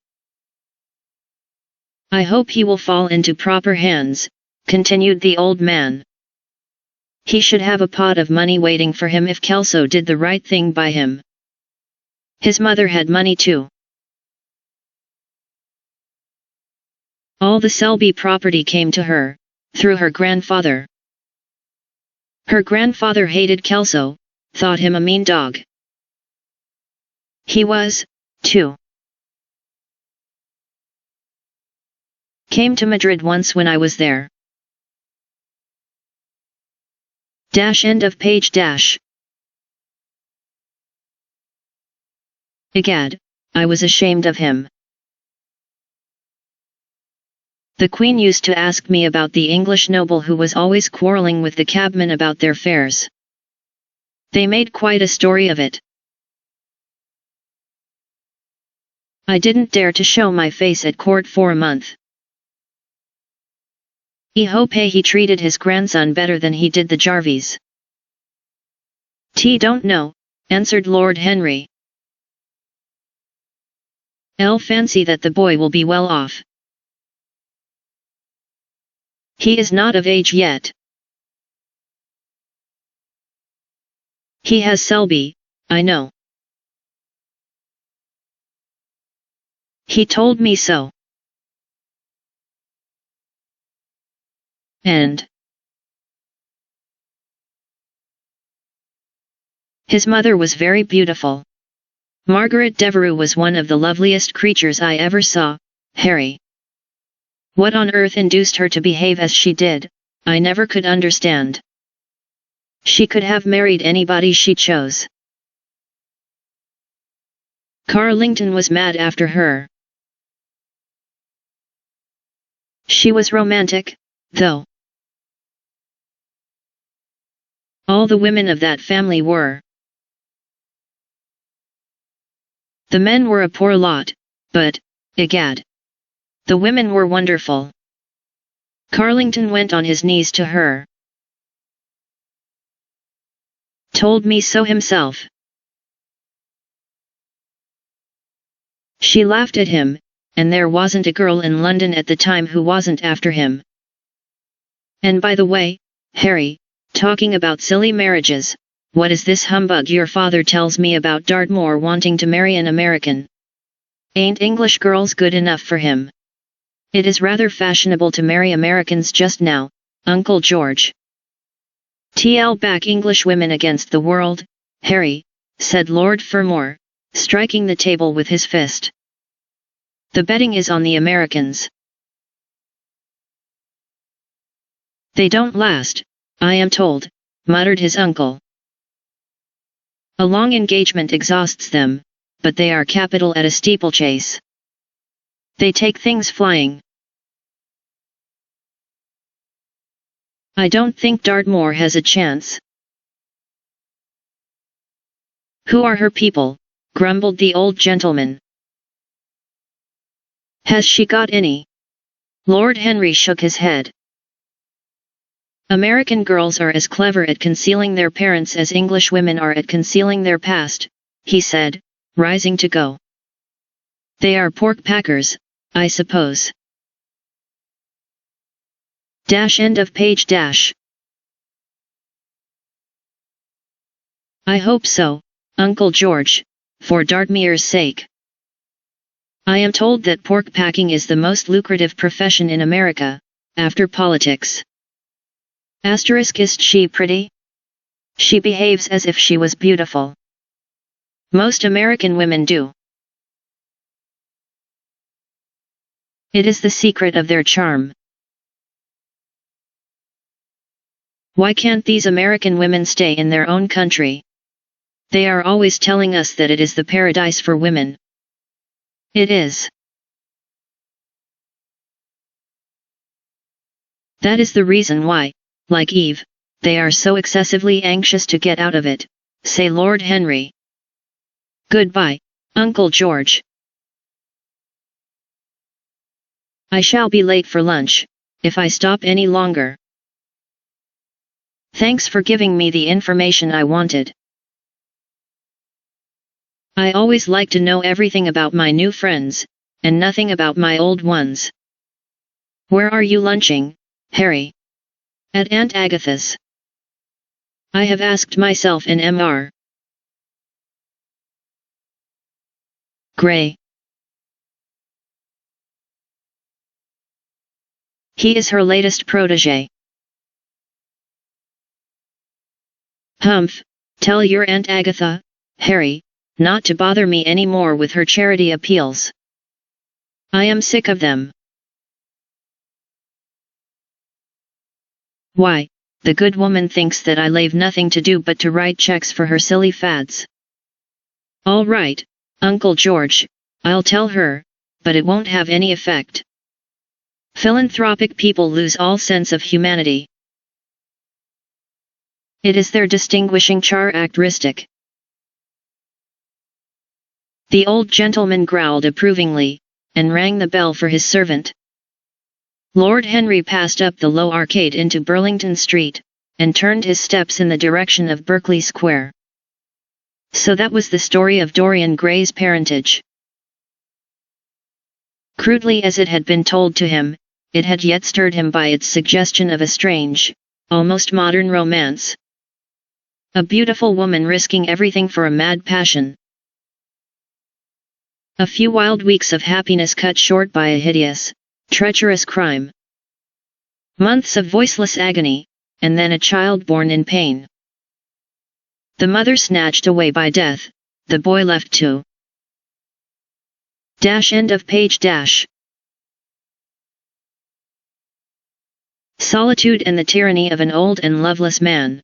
I hope he will fall into proper hands, continued the old man. He should have a pot of money waiting for him if Kelso did the right thing by him. His mother had money too. All the Selby property came to her, through her grandfather. Her grandfather hated Kelso, thought him a mean dog. He was, too. Came to Madrid once when I was there. End of page. Egad, I was ashamed of him. The Queen used to ask me about the English noble who was always quarrelling with the cabman about their fares. They made quite a story of it. I didn't dare to show my face at court for a month. I hope he treated his grandson better than he did the Jarvies. Don't know, answered Lord Henry. I'll fancy that the boy will be well off. He is not of age yet. He has Selby, I know. He told me so. And his mother was very beautiful. Margaret Devereux was one of the loveliest creatures I ever saw, Harry. What on earth induced her to behave as she did, I never could understand. She could have married anybody she chose. Carlington was mad after her. She was romantic, though. All the women of that family were. The men were a poor lot, but, egad, the women were wonderful. Carlington went on his knees to her. Told me so himself. She laughed at him, and there wasn't a girl in London at the time who wasn't after him. And by the way, Harry, talking about silly marriages, what is this humbug your father tells me about Dartmoor wanting to marry an American? Ain't English girls good enough for him? It is rather fashionable to marry Americans just now, Uncle George. Back English women against the world, Harry, said Lord Fermor, striking the table with his fist. The betting is on the Americans. They don't last, I am told, muttered his uncle. A long engagement exhausts them, but they are capital at a steeplechase. They take things flying. I don't think Dartmoor has a chance. Who are her people? Grumbled the old gentleman. Has she got any? Lord Henry shook his head. American girls are as clever at concealing their parents as English women are at concealing their past, he said, rising to go. They are pork packers, I suppose. End of page. I hope so, Uncle George, for Dartmoor's sake. I am told that pork packing is the most lucrative profession in America, after politics. Is she pretty? She behaves as if she was beautiful. Most American women do. It is the secret of their charm. Why can't these American women stay in their own country? They are always telling us that it is the paradise for women. It is. That is the reason why, like Eve, they are so excessively anxious to get out of it, say Lord Henry. Goodbye, Uncle George. I shall be late for lunch, if I stop any longer. Thanks for giving me the information I wanted. I always like to know everything about my new friends, and nothing about my old ones. Where are you lunching, Harry? At Aunt Agatha's. I have asked myself in Mr. Grey. He is her latest protégé. Humph, tell your Aunt Agatha, Harry, not to bother me any more with her charity appeals. I am sick of them. Why, the good woman thinks that I leave nothing to do but to write checks for her silly fads. All right, Uncle George, I'll tell her, but it won't have any effect. Philanthropic people lose all sense of humanity. It is their distinguishing characteristic. The old gentleman growled approvingly, and rang the bell for his servant. Lord Henry passed up the low arcade into Burlington Street, and turned his steps in the direction of Berkeley Square. So that was the story of Dorian Gray's parentage. Crudely as it had been told to him, it had yet stirred him by its suggestion of a strange, almost modern romance. A beautiful woman risking everything for a mad passion. A few wild weeks of happiness cut short by a hideous, treacherous crime. Months of voiceless agony, and then a child born in pain. The mother snatched away by death, the boy left to End of page. Solitude and the tyranny of an old and loveless man.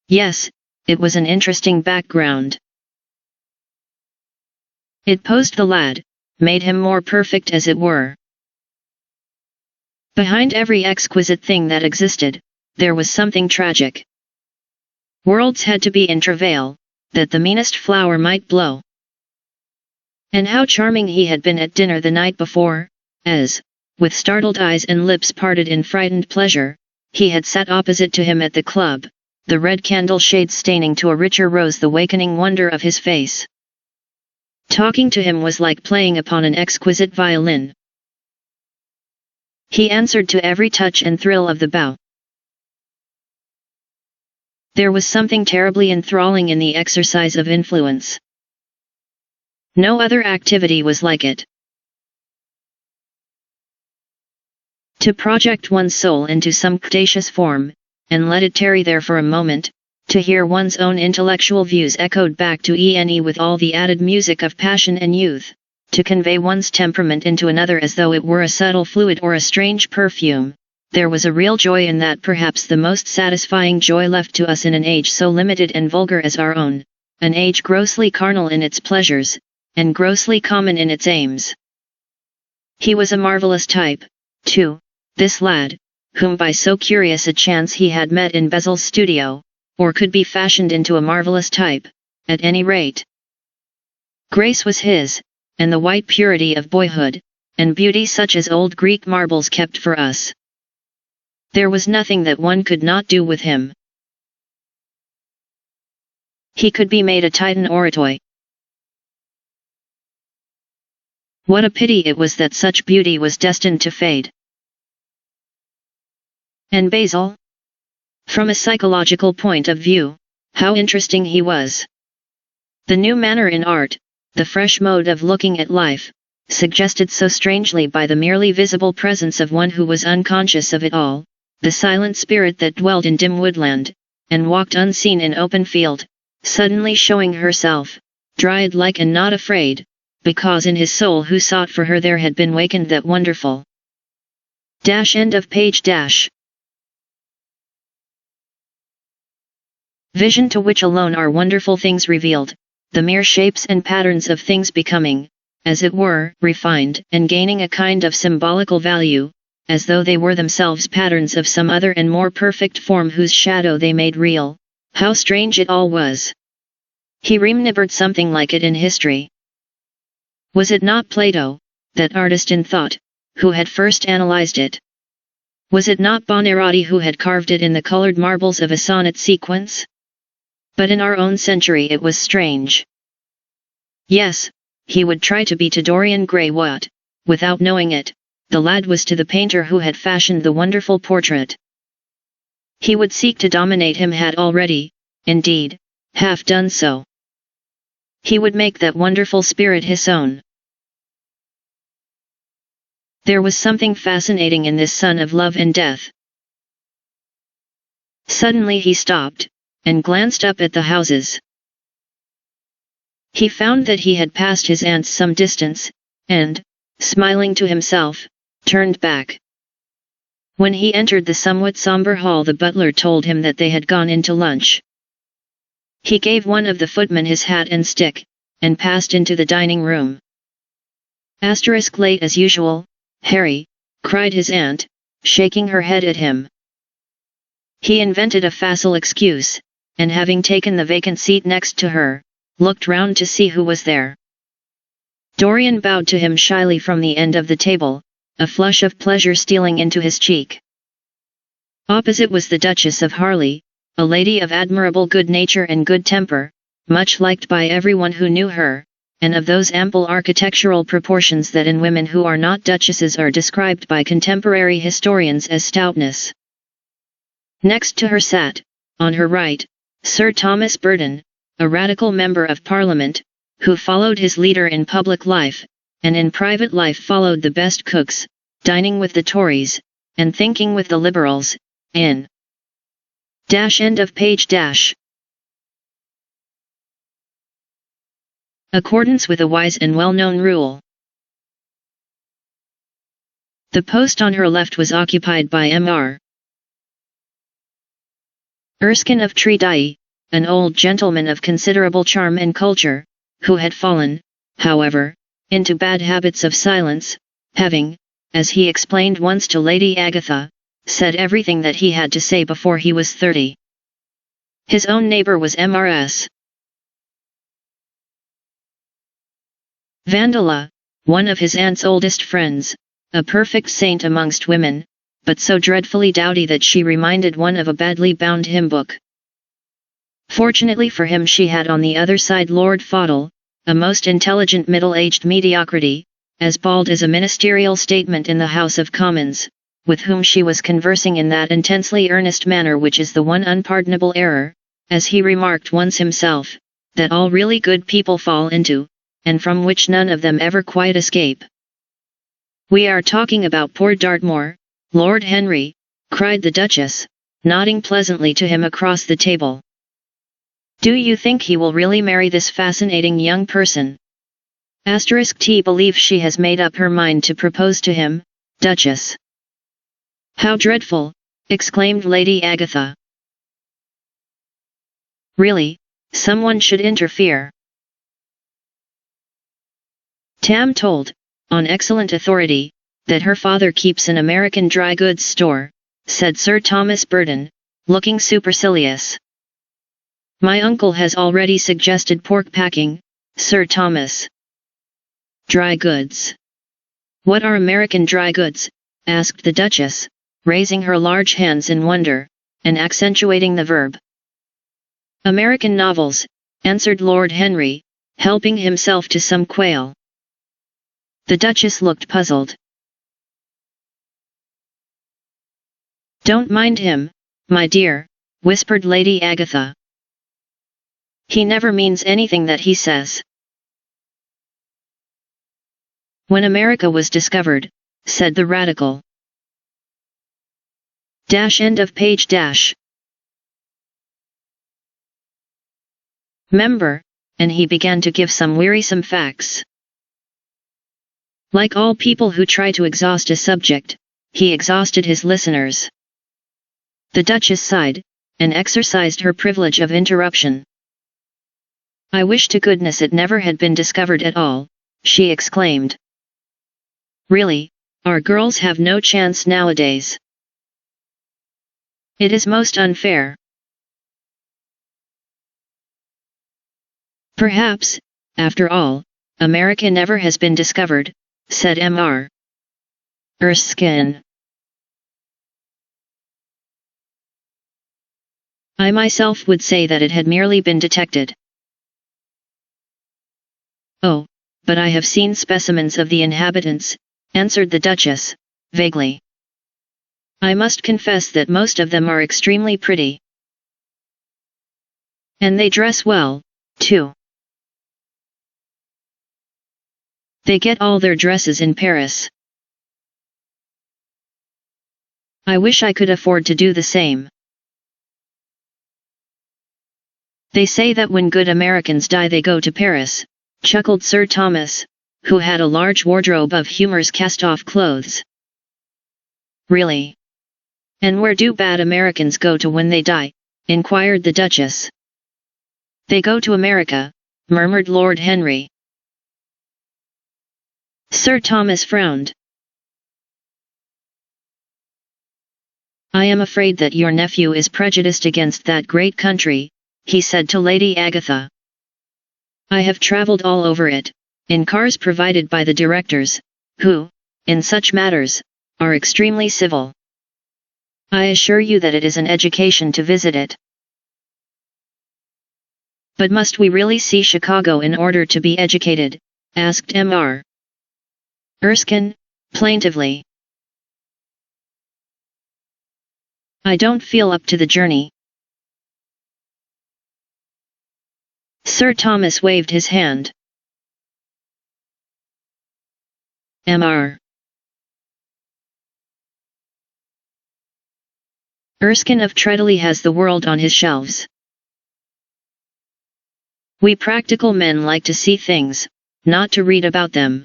Yes, it was an interesting background. It posed the lad, made him more perfect as it were. Behind every exquisite thing that existed, there was something tragic. Worlds had to be in travail, that the meanest flower might blow. And how charming he had been at dinner the night before, as, with startled eyes and lips parted in frightened pleasure, he had sat opposite to him at the club, the red candle shades staining to a richer rose the wakening wonder of his face. Talking to him was like playing upon an exquisite violin. He answered to every touch and thrill of the bow. There was something terribly enthralling in the exercise of influence. No other activity was like it. To project one's soul into some caduceus form, and let it tarry there for a moment, to hear one's own intellectual views echoed back to ene with all the added music of passion and youth, to convey one's temperament into another as though it were a subtle fluid or a strange perfume, there was a real joy in that, perhaps the most satisfying joy left to us in an age so limited and vulgar as our own, an age grossly carnal in its pleasures, and grossly common in its aims. He was a marvelous type, too, this lad, whom by so curious a chance he had met in Bezel's studio, or could be fashioned into a marvelous type, at any rate. Grace was his, and the white purity of boyhood, and beauty such as old Greek marbles kept for us. There was nothing that one could not do with him. He could be made a Titan or a toy. What a pity it was that such beauty was destined to fade. And Basil? From a psychological point of view, how interesting he was. The new manner in art, the fresh mode of looking at life, suggested so strangely by the merely visible presence of one who was unconscious of it all, the silent spirit that dwelt in dim woodland, and walked unseen in open field, suddenly showing herself, dry-like and not afraid, because in his soul who sought for her there had been wakened that wonderful. End of page. Vision to which alone are wonderful things revealed, the mere shapes and patterns of things becoming, as it were, refined, and gaining a kind of symbolical value, as though they were themselves patterns of some other and more perfect form whose shadow they made real. How strange it all was! He remembered something like it in history. Was it not Plato, that artist in thought, who had first analyzed it? Was it not Buonarroti who had carved it in the colored marbles of a sonnet sequence? But in our own century it was strange. Yes, he would try to be to Dorian Gray what, without knowing it, the lad was to the painter who had fashioned the wonderful portrait. He would seek to dominate him, had already, indeed, half done so. He would make that wonderful spirit his own. There was something fascinating in this son of love and death. Suddenly he stopped, and glanced up at the houses. He found that he had passed his aunts some distance, and, smiling to himself, turned back. When he entered the somewhat somber hall, the butler told him that they had gone in to lunch. He gave one of the footmen his hat and stick, and passed into the dining room. Late as usual, Harry, cried his aunt, shaking her head at him. He invented a facile excuse, and having taken the vacant seat next to her, looked round to see who was there. Dorian bowed to him shyly from the end of the table, a flush of pleasure stealing into his cheek. Opposite was the Duchess of Harley, a lady of admirable good nature and good temper, much liked by everyone who knew her, and of those ample architectural proportions that in women who are not duchesses are described by contemporary historians as stoutness. Next to her sat, on her right, Sir Thomas Burton, a radical member of Parliament, who followed his leader in public life, and in private life followed the best cooks, dining with the Tories, and thinking with the Liberals, in end of page . Accordance with a wise and well-known rule. The post on her left was occupied by Mr. Erskine of Treedye, an old gentleman of considerable charm and culture, who had fallen, however, into bad habits of silence, having, as he explained once to Lady Agatha, said everything that he had to say before he was 30. His own neighbour was Mrs. Vandala, one of his aunt's oldest friends, a perfect saint amongst women, but so dreadfully dowdy that she reminded one of a badly bound hymn book. Fortunately for him she had on the other side Lord Fodle, a most intelligent middle-aged mediocrity, as bald as a ministerial statement in the House of Commons, with whom she was conversing in that intensely earnest manner which is the one unpardonable error, as he remarked once himself, that all really good people fall into, and from which none of them ever quite escape. "We are talking about poor Dartmoor, Lord Henry," cried the Duchess, nodding pleasantly to him across the table. "Do you think he will really marry this fascinating young person? T believes she has made up her mind to propose to him, Duchess." "How dreadful!" exclaimed Lady Agatha. "Really, someone should interfere." "Tam told, on excellent authority, that her father keeps an American dry goods store," said Sir Thomas Burton, looking supercilious. "My uncle has already suggested pork packing, Sir Thomas." "Dry goods? What are American dry goods?" asked the Duchess, raising her large hands in wonder, and accentuating the verb. "American novels," answered Lord Henry, helping himself to some quail. The Duchess looked puzzled. "Don't mind him, my dear," whispered Lady Agatha. "He never means anything that he says." "When America was discovered," said the Radical. End of page . Member, and he began to give some wearisome facts. Like all people who try to exhaust a subject, he exhausted his listeners. The Duchess sighed, and exercised her privilege of interruption. "I wish to goodness it never had been discovered at all," she exclaimed. "Really, our girls have no chance nowadays. It is most unfair." Perhaps, after all, America never has been discovered, said Mr. Erskine. I myself would say that it had merely been detected. Oh, but I have seen specimens of the inhabitants, answered the Duchess, vaguely. I must confess that most of them are extremely pretty. And they dress well, too. They get all their dresses in Paris. I wish I could afford to do the same. They say that when good Americans die they go to Paris, chuckled Sir Thomas, who had a large wardrobe of Humour's cast-off clothes. Really? And where do bad Americans go to when they die? Inquired the Duchess. They go to America, murmured Lord Henry. Sir Thomas frowned. I am afraid that your nephew is prejudiced against that great country, he said to Lady Agatha. I have travelled all over it, in cars provided by the directors, who, in such matters, are extremely civil. I assure you that it is an education to visit it. But must we really see Chicago in order to be educated? Asked Mr. Erskine, plaintively. I don't feel up to the journey. Sir Thomas waved his hand. Mr. Erskine of Treadley has the world on his shelves. We practical men like to see things, not to read about them.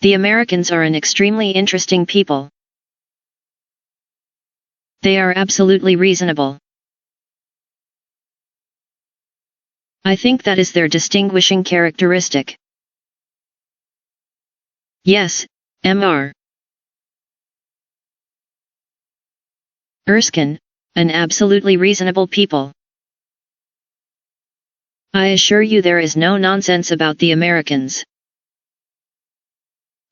The Americans are an extremely interesting people. They are absolutely reasonable. I think that is their distinguishing characteristic. Yes, Mr. Erskine, an absolutely reasonable people. I assure you there is no nonsense about the Americans.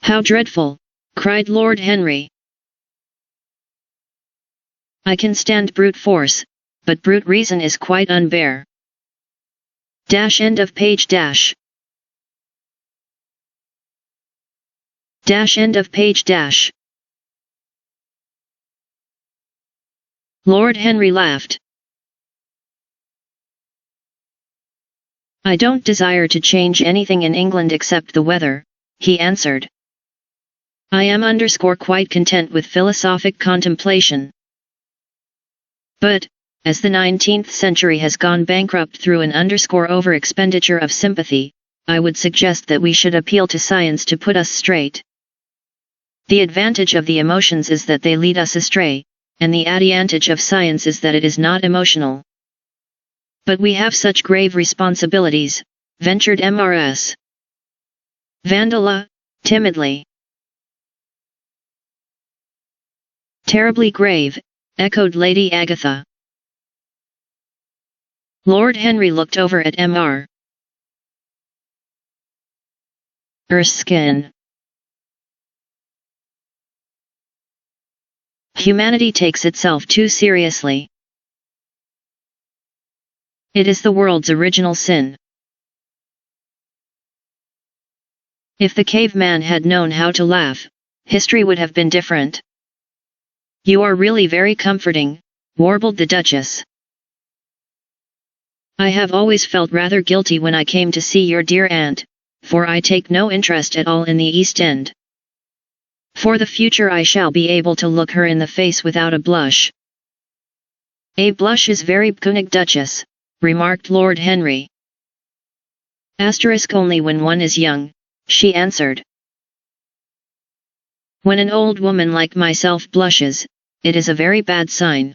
How dreadful, cried Lord Henry. I can stand brute force, but brute reason is quite unbear. End of page dash. End of page dash. Lord Henry laughed. I don't desire to change anything in England except the weather, he answered. I am quite content with philosophic contemplation. But, as the 19th century has gone bankrupt through an over-expenditure of sympathy, I would suggest that we should appeal to science to put us straight. The advantage of the emotions is that they lead us astray, and the advantage of science is that it is not emotional. But we have such grave responsibilities, ventured Mrs. Vandeleur, timidly. Terribly grave, echoed Lady Agatha. Lord Henry looked over at Mr. Erskine. Humanity takes itself too seriously. It is the world's original sin. If the caveman had known how to laugh, history would have been different. You are really very comforting, warbled the Duchess. I have always felt rather guilty when I came to see your dear aunt, for I take no interest at all in the East End. For the future I shall be able to look her in the face without a blush. A blush is very König, Duchess, remarked Lord Henry. Only when one is young, she answered. When an old woman like myself blushes, it is a very bad sign.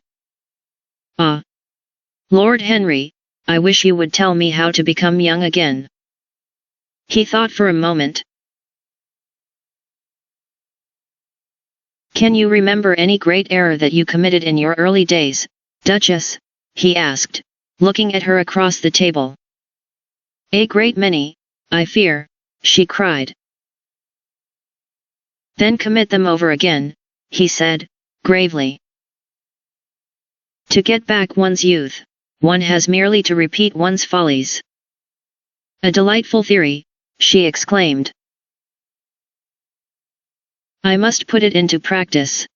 Ah! Lord Henry, I wish you would tell me how to become young again. He thought for a moment. Can you remember any great error that you committed in your early days, Duchess? He asked, looking at her across the table. A great many, I fear, she cried. Then commit them over again, he said, gravely. To get back one's youth, one has merely to repeat one's follies. A delightful theory, she exclaimed. I must put it into practice.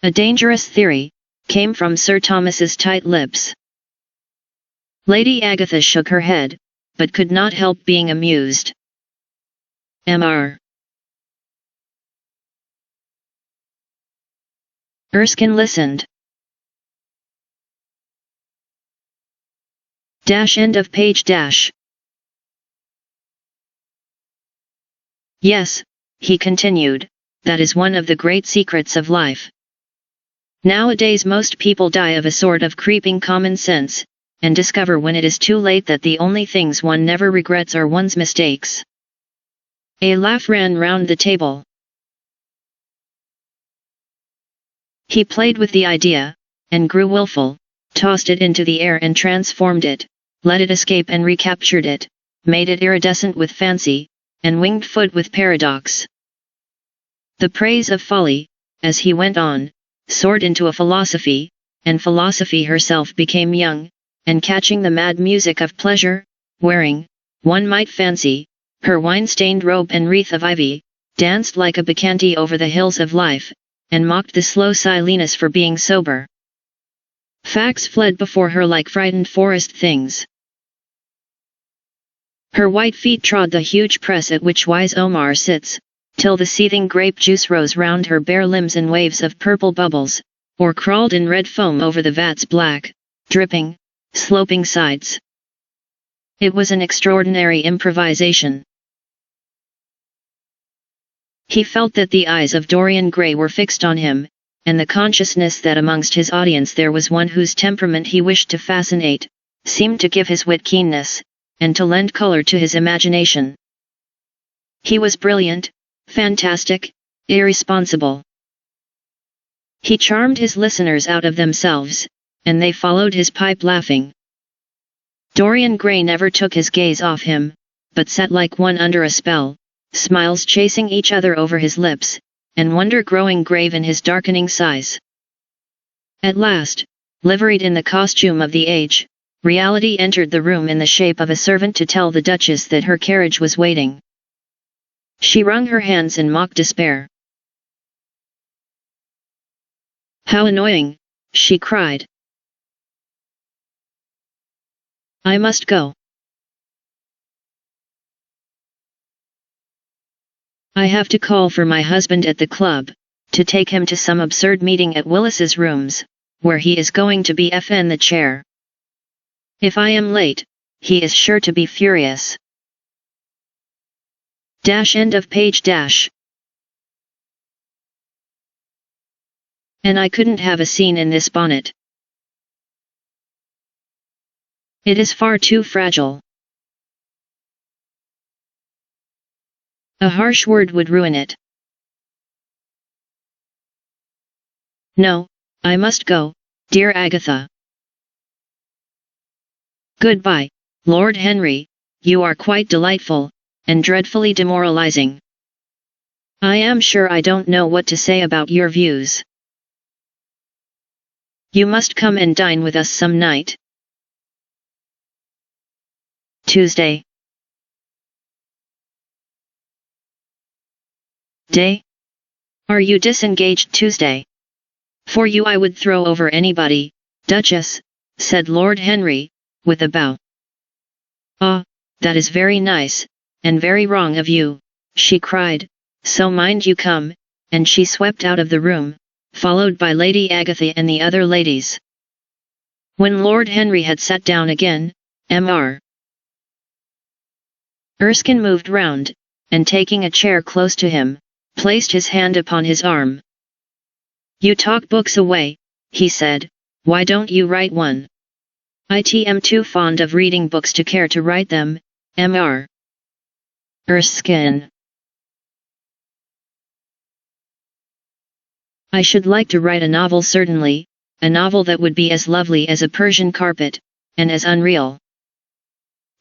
A dangerous theory, came from Sir Thomas's tight lips. Lady Agatha shook her head, but could not help being amused. Mr. Erskine listened. End of page. Yes, he continued, that is one of the great secrets of life. Nowadays most people die of a sort of creeping common sense, and discover when it is too late that the only things one never regrets are one's mistakes. A laugh ran round the table. He played with the idea, and grew wilful, tossed it into the air and transformed it, let it escape and recaptured it, made it iridescent with fancy, and winged foot with paradox. The praise of folly, as he went on, soared into a philosophy, and philosophy herself became young, and catching the mad music of pleasure, wearing, one might fancy, her wine-stained robe and wreath of ivy, danced like a bacchante over the hills of life, and mocked the slow Silenus for being sober. Facts fled before her like frightened forest things. Her white feet trod the huge press at which wise Omar sits, till the seething grape juice rose round her bare limbs in waves of purple bubbles, or crawled in red foam over the vat's black, dripping, sloping sides. It was an extraordinary improvisation. He felt that the eyes of Dorian Gray were fixed on him, and the consciousness that amongst his audience there was one whose temperament he wished to fascinate, seemed to give his wit keenness, and to lend color to his imagination. He was brilliant, fantastic, irresponsible. He charmed his listeners out of themselves, and they followed his pipe laughing. Dorian Gray never took his gaze off him, but sat like one under a spell, smiles chasing each other over his lips, and wonder growing grave in his darkening sighs. At last, liveried in the costume of the age, reality entered the room in the shape of a servant to tell the Duchess that her carriage was waiting. She wrung her hands in mock despair. How annoying, she cried. I must go. I have to call for my husband at the club, to take him to some absurd meeting at Willis's rooms, where he is going to be FN the chair. If I am late, he is sure to be furious. End of page. And I couldn't have a scene in this bonnet. It is far too fragile. A harsh word would ruin it. No, I must go, dear Agatha. Goodbye, Lord Henry, you are quite delightful, and dreadfully demoralizing. I am sure I don't know what to say about your views. You must come and dine with us some night. Tuesday. Day? Are you disengaged Tuesday? For you I would throw over anybody, Duchess, said Lord Henry, with a bow. Ah, that is very nice, and very wrong of you, she cried, so mind you come, and she swept out of the room, followed by Lady Agatha and the other ladies. When Lord Henry had sat down again, Mr. Erskine moved round, and taking a chair close to him, placed his hand upon his arm. You talk books away, he said, why don't you write one? I am too fond of reading books to care to write them, Mr. Erskine. I should like to write a novel certainly, a novel that would be as lovely as a Persian carpet, and as unreal.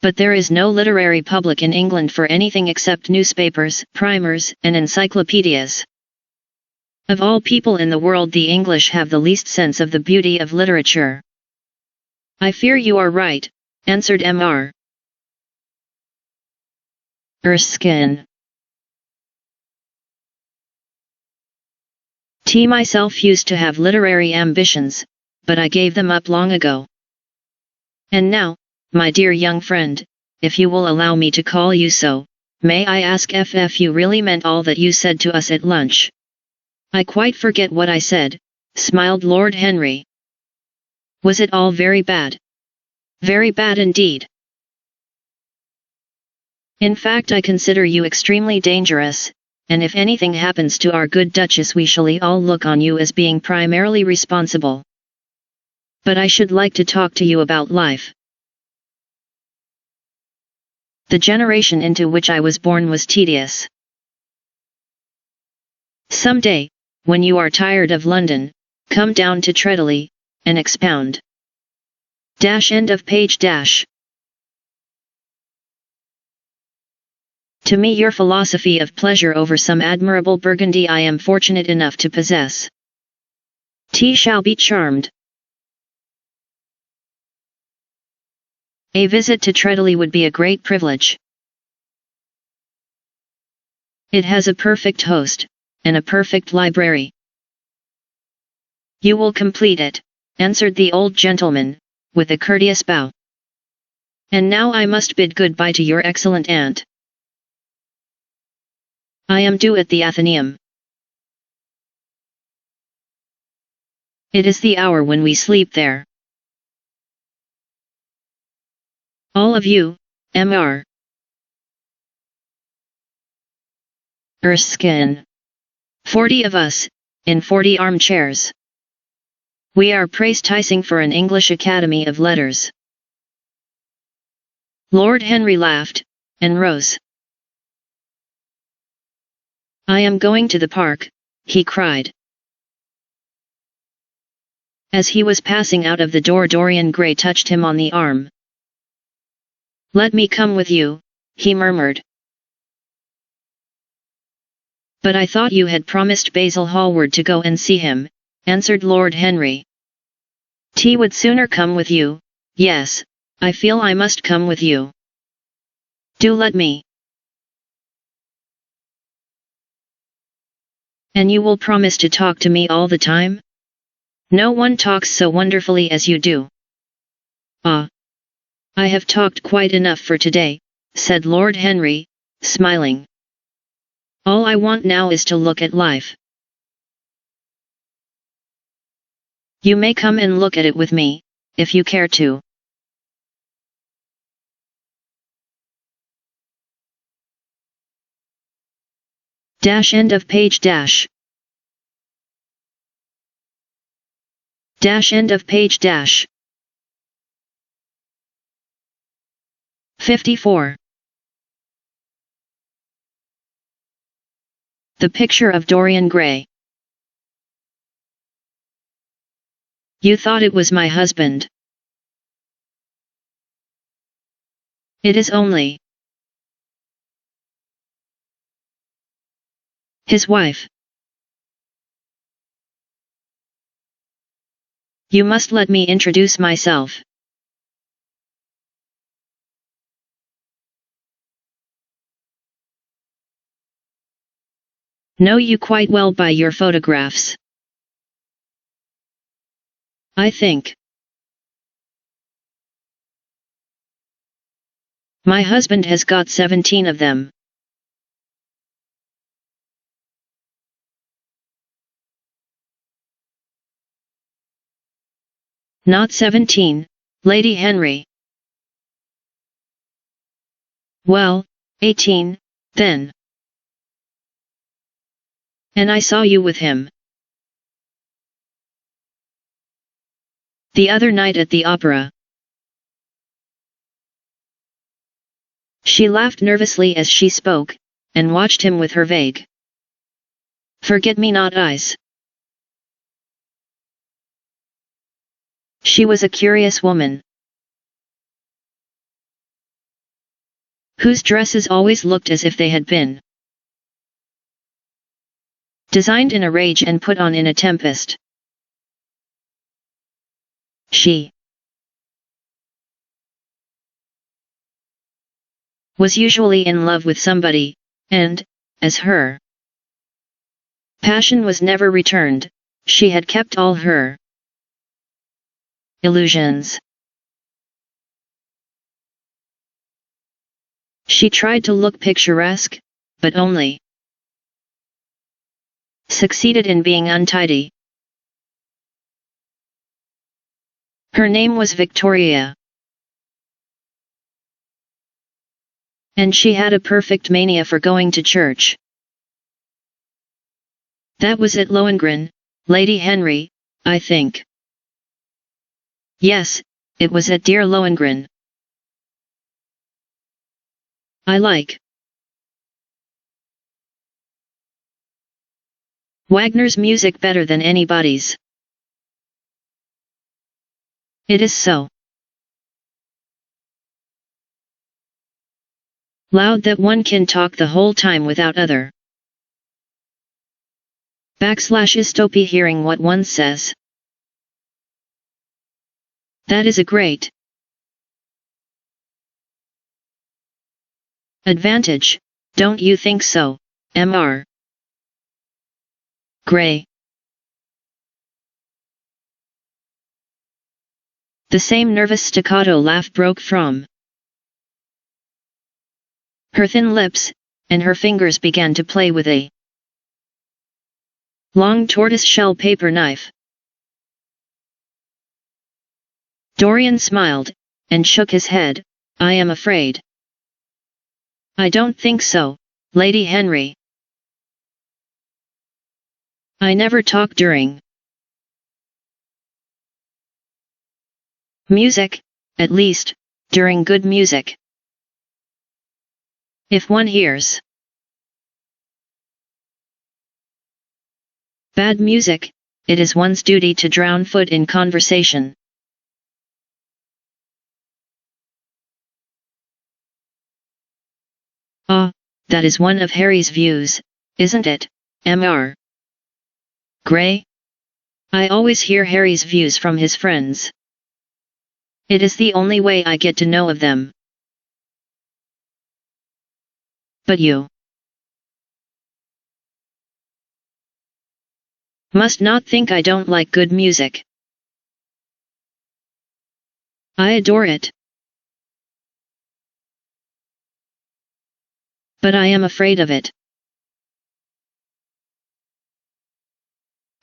But there is no literary public in England for anything except newspapers, primers, and encyclopedias. Of all people in the world, the English have the least sense of the beauty of literature. I fear you are right, answered Mr. Erskine. Myself used to have literary ambitions, but I gave them up long ago. And now, my dear young friend, if you will allow me to call you so, may I ask if you really meant all that you said to us at lunch? I quite forget what I said, smiled Lord Henry. Was it all very bad? Very bad indeed. In fact, I consider you extremely dangerous, and if anything happens to our good Duchess, we shall all look on you as being primarily responsible. But I should like to talk to you about life. The generation into which I was born was tedious. Some day, when you are tired of London, come down to Treadley, and expound. End of page. To me your philosophy of pleasure over some admirable Burgundy I am fortunate enough to possess. Shall be charmed. A visit to Treadley would be a great privilege. It has a perfect host, and a perfect library. You will complete it, answered the old gentleman, with a courteous bow. And now I must bid good-bye to your excellent aunt. I am due at the Athenaeum. It is the hour when we sleep there. All of you, Mr. Erskine. 40 of us, in 40 armchairs. We are practising for an English Academy of Letters. Lord Henry laughed, and rose. I am going to the park, he cried. As he was passing out of the door, Dorian Gray touched him on the arm. Let me come with you, he murmured. But I thought you had promised Basil Hallward to go and see him, answered Lord Henry. Would sooner come with you. Yes, I feel I must come with you. Do let me. And you will promise to talk to me all the time? No one talks so wonderfully as you do. Ah. I have talked quite enough for today, said Lord Henry, smiling. All I want now is to look at life. You may come and look at it with me, if you care to. End of page. End of page. 54. The picture of Dorian Gray. You thought it was my husband. It is only his wife. You must let me introduce myself. Know you quite well by your photographs. I think. My husband has got 17 of them. Not 17, Lady Henry. Well, 18, then. And I saw you with him. The other night at the opera. She laughed nervously as she spoke, and watched him with her vague, forget-me-not eyes. She was a curious woman. whose dresses always looked as if they had been designed in a rage and put on in a tempest. She was usually in love with somebody, and, as her passion was never returned, she had kept all her illusions. She tried to look picturesque, but only succeeded in being untidy. Her name was Victoria, and she had a perfect mania for going to church. That was at Lohengrin, Lady Henry, I think. Yes, it was at dear Lohengrin. I like Wagner's music better than anybody's. It is so loud that one can talk the whole time without other /istopy hearing what one says. That is a great advantage, don't you think so, Mr. Gray? The same nervous staccato laugh broke from her thin lips, and her fingers began to play with a long tortoise-shell paper knife. Dorian smiled, and shook his head. I am afraid I don't think so, Lady Henry. I never talk during music, at least, during good music. If one hears bad music, it is one's duty to drown foot in conversation. Ah, that is one of Harry's views, isn't it, Mr. Gray? I always hear Harry's views from his friends. It is the only way I get to know of them. But you must not think I don't like good music. I adore it. But I am afraid of it.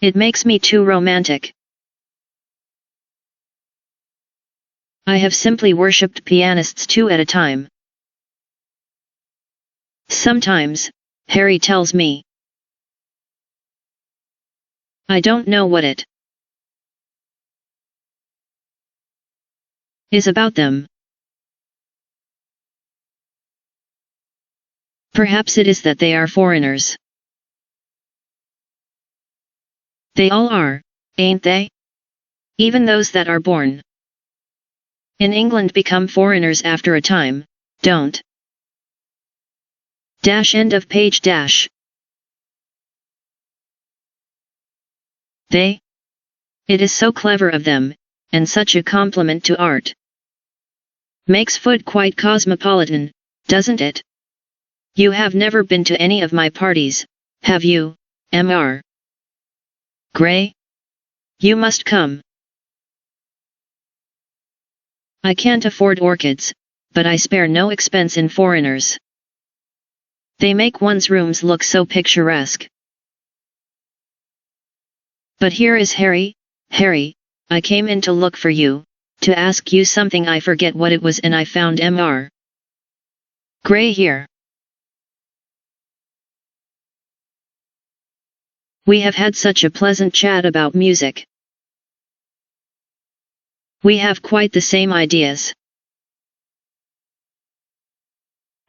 It makes me too romantic. I have simply worshipped pianists two at a time. Sometimes, Harry tells me, I don't know what it is about them. Perhaps it is that they are foreigners. They all are, ain't they? Even those that are born in England become foreigners after a time, don't? End of page. They? It is so clever of them, and such a compliment to art. Makes food quite cosmopolitan, doesn't it? You have never been to any of my parties, have you, Mr. Gray? You must come. I can't afford orchids, but I spare no expense in foreigners. They make one's rooms look so picturesque. But here is Harry. Harry, I came in to look for you, to ask you something. I forget what it was, and I found Mr. Gray here. We have had such a pleasant chat about music. We have quite the same ideas.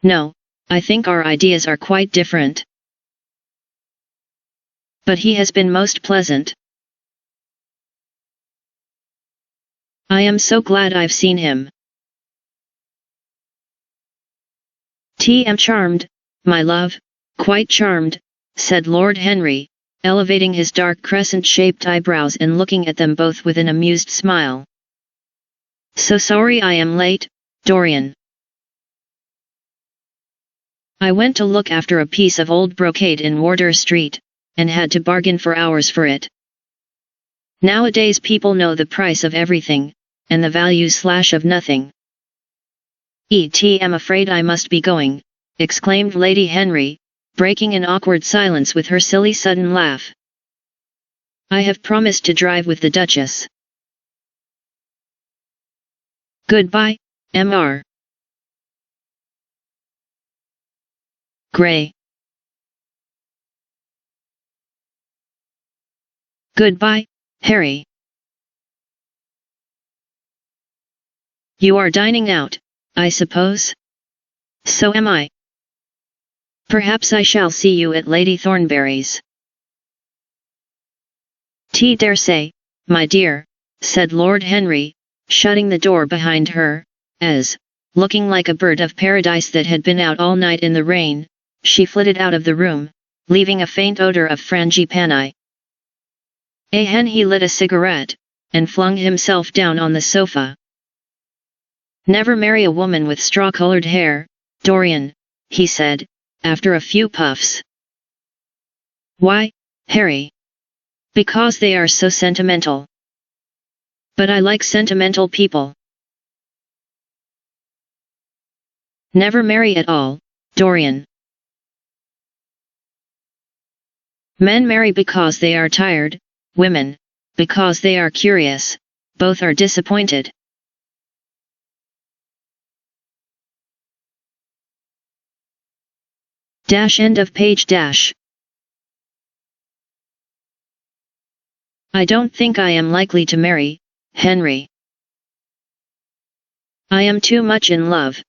No, I think our ideas are quite different. But he has been most pleasant. I am so glad I've seen him. Am charmed, my love, quite charmed, said Lord Henry, elevating his dark crescent-shaped eyebrows and looking at them both with an amused smile. So sorry I am late, Dorian. I went to look after a piece of old brocade in Wardour Street, and had to bargain for hours for it. Nowadays people know the price of everything, and the value of nothing. I'm afraid I must be going, exclaimed Lady Henry, breaking an awkward silence with her silly sudden laugh. I have promised to drive with the Duchess. Goodbye, Mr. Grey. Goodbye, Harry. You are dining out, I suppose? So am I. Perhaps I shall see you at Lady Thornberry's. Dare say, my dear, said Lord Henry, shutting the door behind her, as, looking like a bird of paradise that had been out all night in the rain, she flitted out of the room, leaving a faint odor of frangipani. He lit a cigarette, and flung himself down on the sofa. Never marry a woman with straw-colored hair, Dorian, he said, after a few puffs. Why, Harry? Because they are so sentimental. But I like sentimental people. Never marry at all, Dorian. Men marry because they are tired, women, because they are curious, both are disappointed. End of page. I don't think I am likely to marry, Henry. I am too much in love.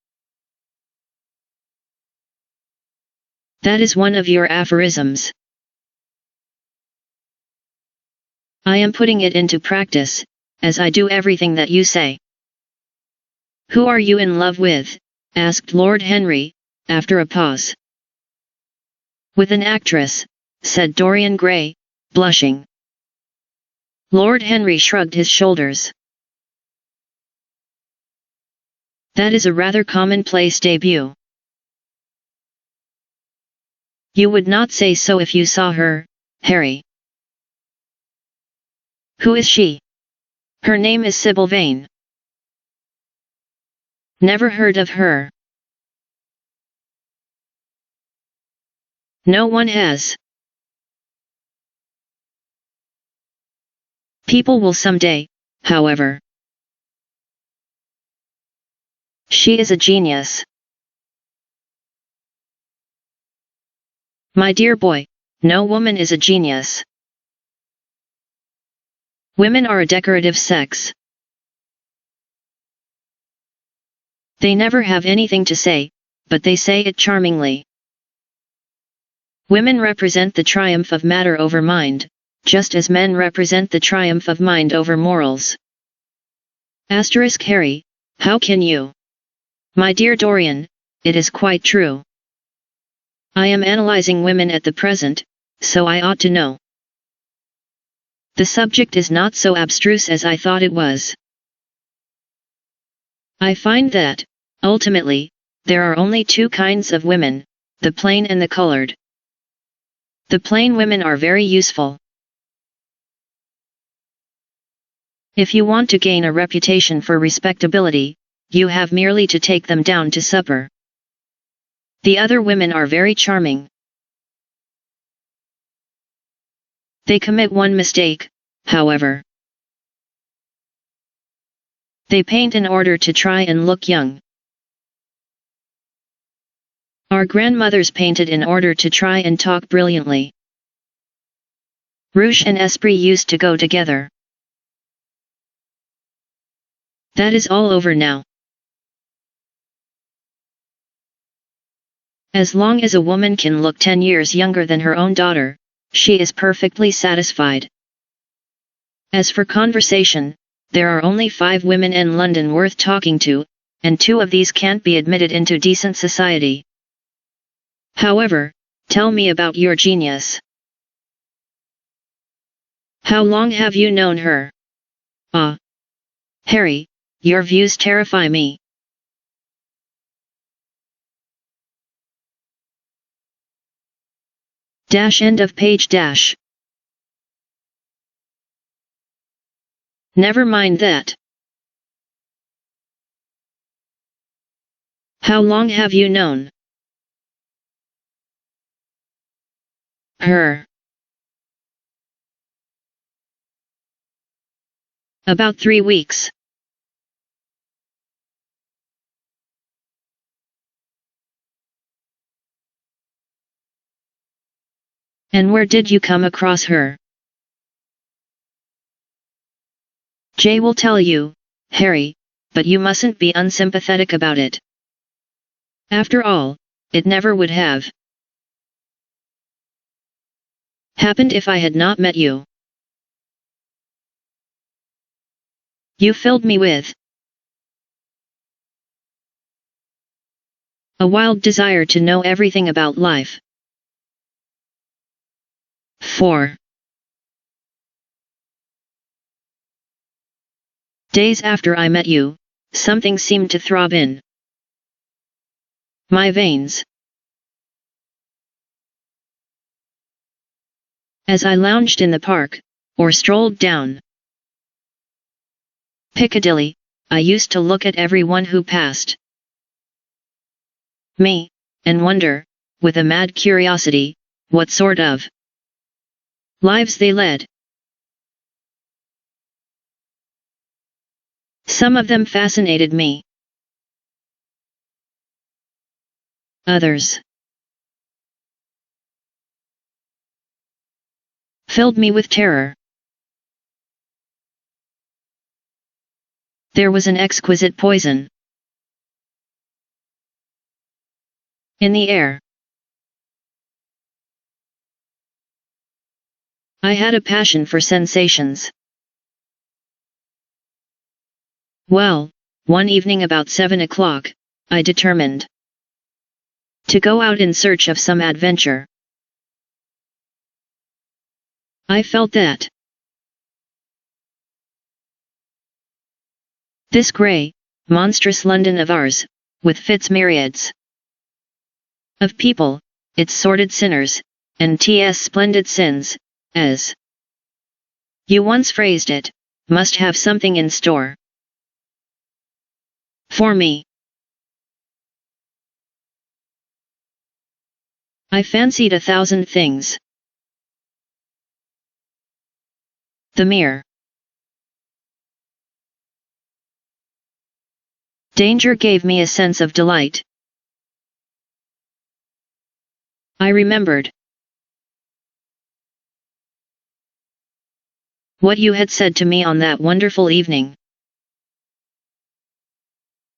That is one of your aphorisms. I am putting it into practice, as I do everything that you say. Who are you in love with? Asked Lord Henry, after a pause. With an actress, said Dorian Gray, blushing. Lord Henry shrugged his shoulders. That is a rather commonplace debut. You would not say so if you saw her, Harry. Who is she? Her name is Sybil Vane. Never heard of her. No one has. People will someday, however. She is a genius. My dear boy, no woman is a genius. Women are a decorative sex. They never have anything to say, but they say it charmingly. Women represent the triumph of matter over mind, just as men represent the triumph of mind over morals. Harry, how can you? My dear Dorian, it is quite true. I am analyzing women at the present, so I ought to know. The subject is not so abstruse as I thought it was. I find that, ultimately, there are only two kinds of women, the plain and the colored. The plain women are very useful. If you want to gain a reputation for respectability, you have merely to take them down to supper. The other women are very charming. They commit one mistake, however. They paint in order to try and look young. Our grandmothers painted in order to try and talk brilliantly. Rouge and esprit used to go together. That is all over now. As long as a woman can look 10 years younger than her own daughter, she is perfectly satisfied. As for conversation, there are only 5 women in London worth talking to, and 2 of these can't be admitted into decent society. However, tell me about your genius. How long have you known her? Ah. Harry, your views terrify me. End of page. Never mind that. How long have you known her? About 3 weeks. And where did you come across her? Jay will tell you, Harry, but you mustn't be unsympathetic about it. After all, it never would have happened if I had not met you. You filled me with a wild desire to know everything about life. 4 days after I met you, something seemed to throb in my veins. As I lounged in the park, or strolled down Piccadilly, I used to look at everyone who passed me, and wonder, with a mad curiosity, what sort of lives they led. Some of them fascinated me. Others filled me with terror. There was an exquisite poison in the air. I had a passion for sensations. Well, one evening about 7 o'clock, I determined to go out in search of some adventure. I felt that this grey, monstrous London of ours, with its myriads of people, its sordid sinners, and its splendid sins, as you once phrased it, must have something in store for me. I fancied 1,000 things. The mere danger gave me a sense of delight. I remembered what you had said to me on that wonderful evening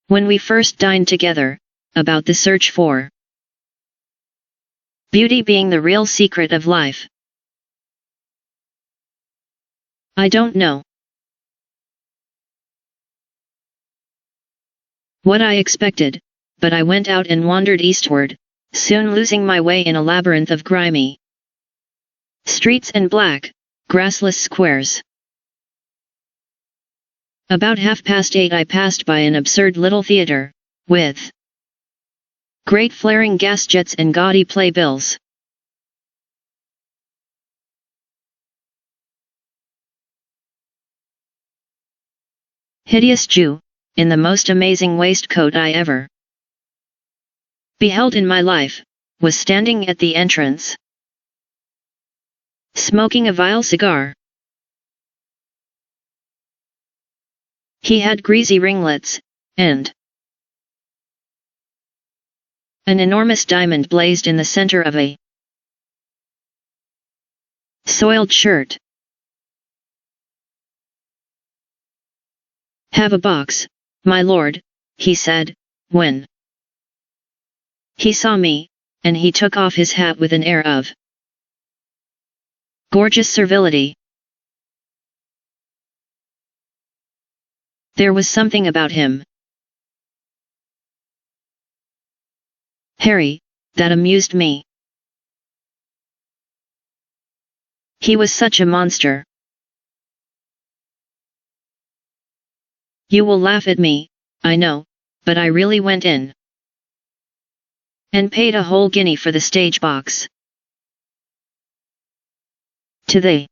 when we first dined together, about the search for beauty being the real secret of life. I don't know what I expected, but I went out and wandered eastward, soon losing my way in a labyrinth of grimy streets and black, grassless squares. About 8:30 I passed by an absurd little theatre, with great flaring gas jets and gaudy playbills. Hideous Jew, in the most amazing waistcoat I ever beheld in my life, was standing at the entrance, smoking a vile cigar. He had greasy ringlets, and an enormous diamond blazed in the center of a soiled shirt. "Have a box, my lord," he said, when he saw me, and he took off his hat with an air of gorgeous servility. There was something about him, Harry, That amused me. He was such a monster. You will laugh at me, I know, but I really went in and paid a whole guinea for the stage box. To the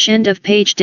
End of page.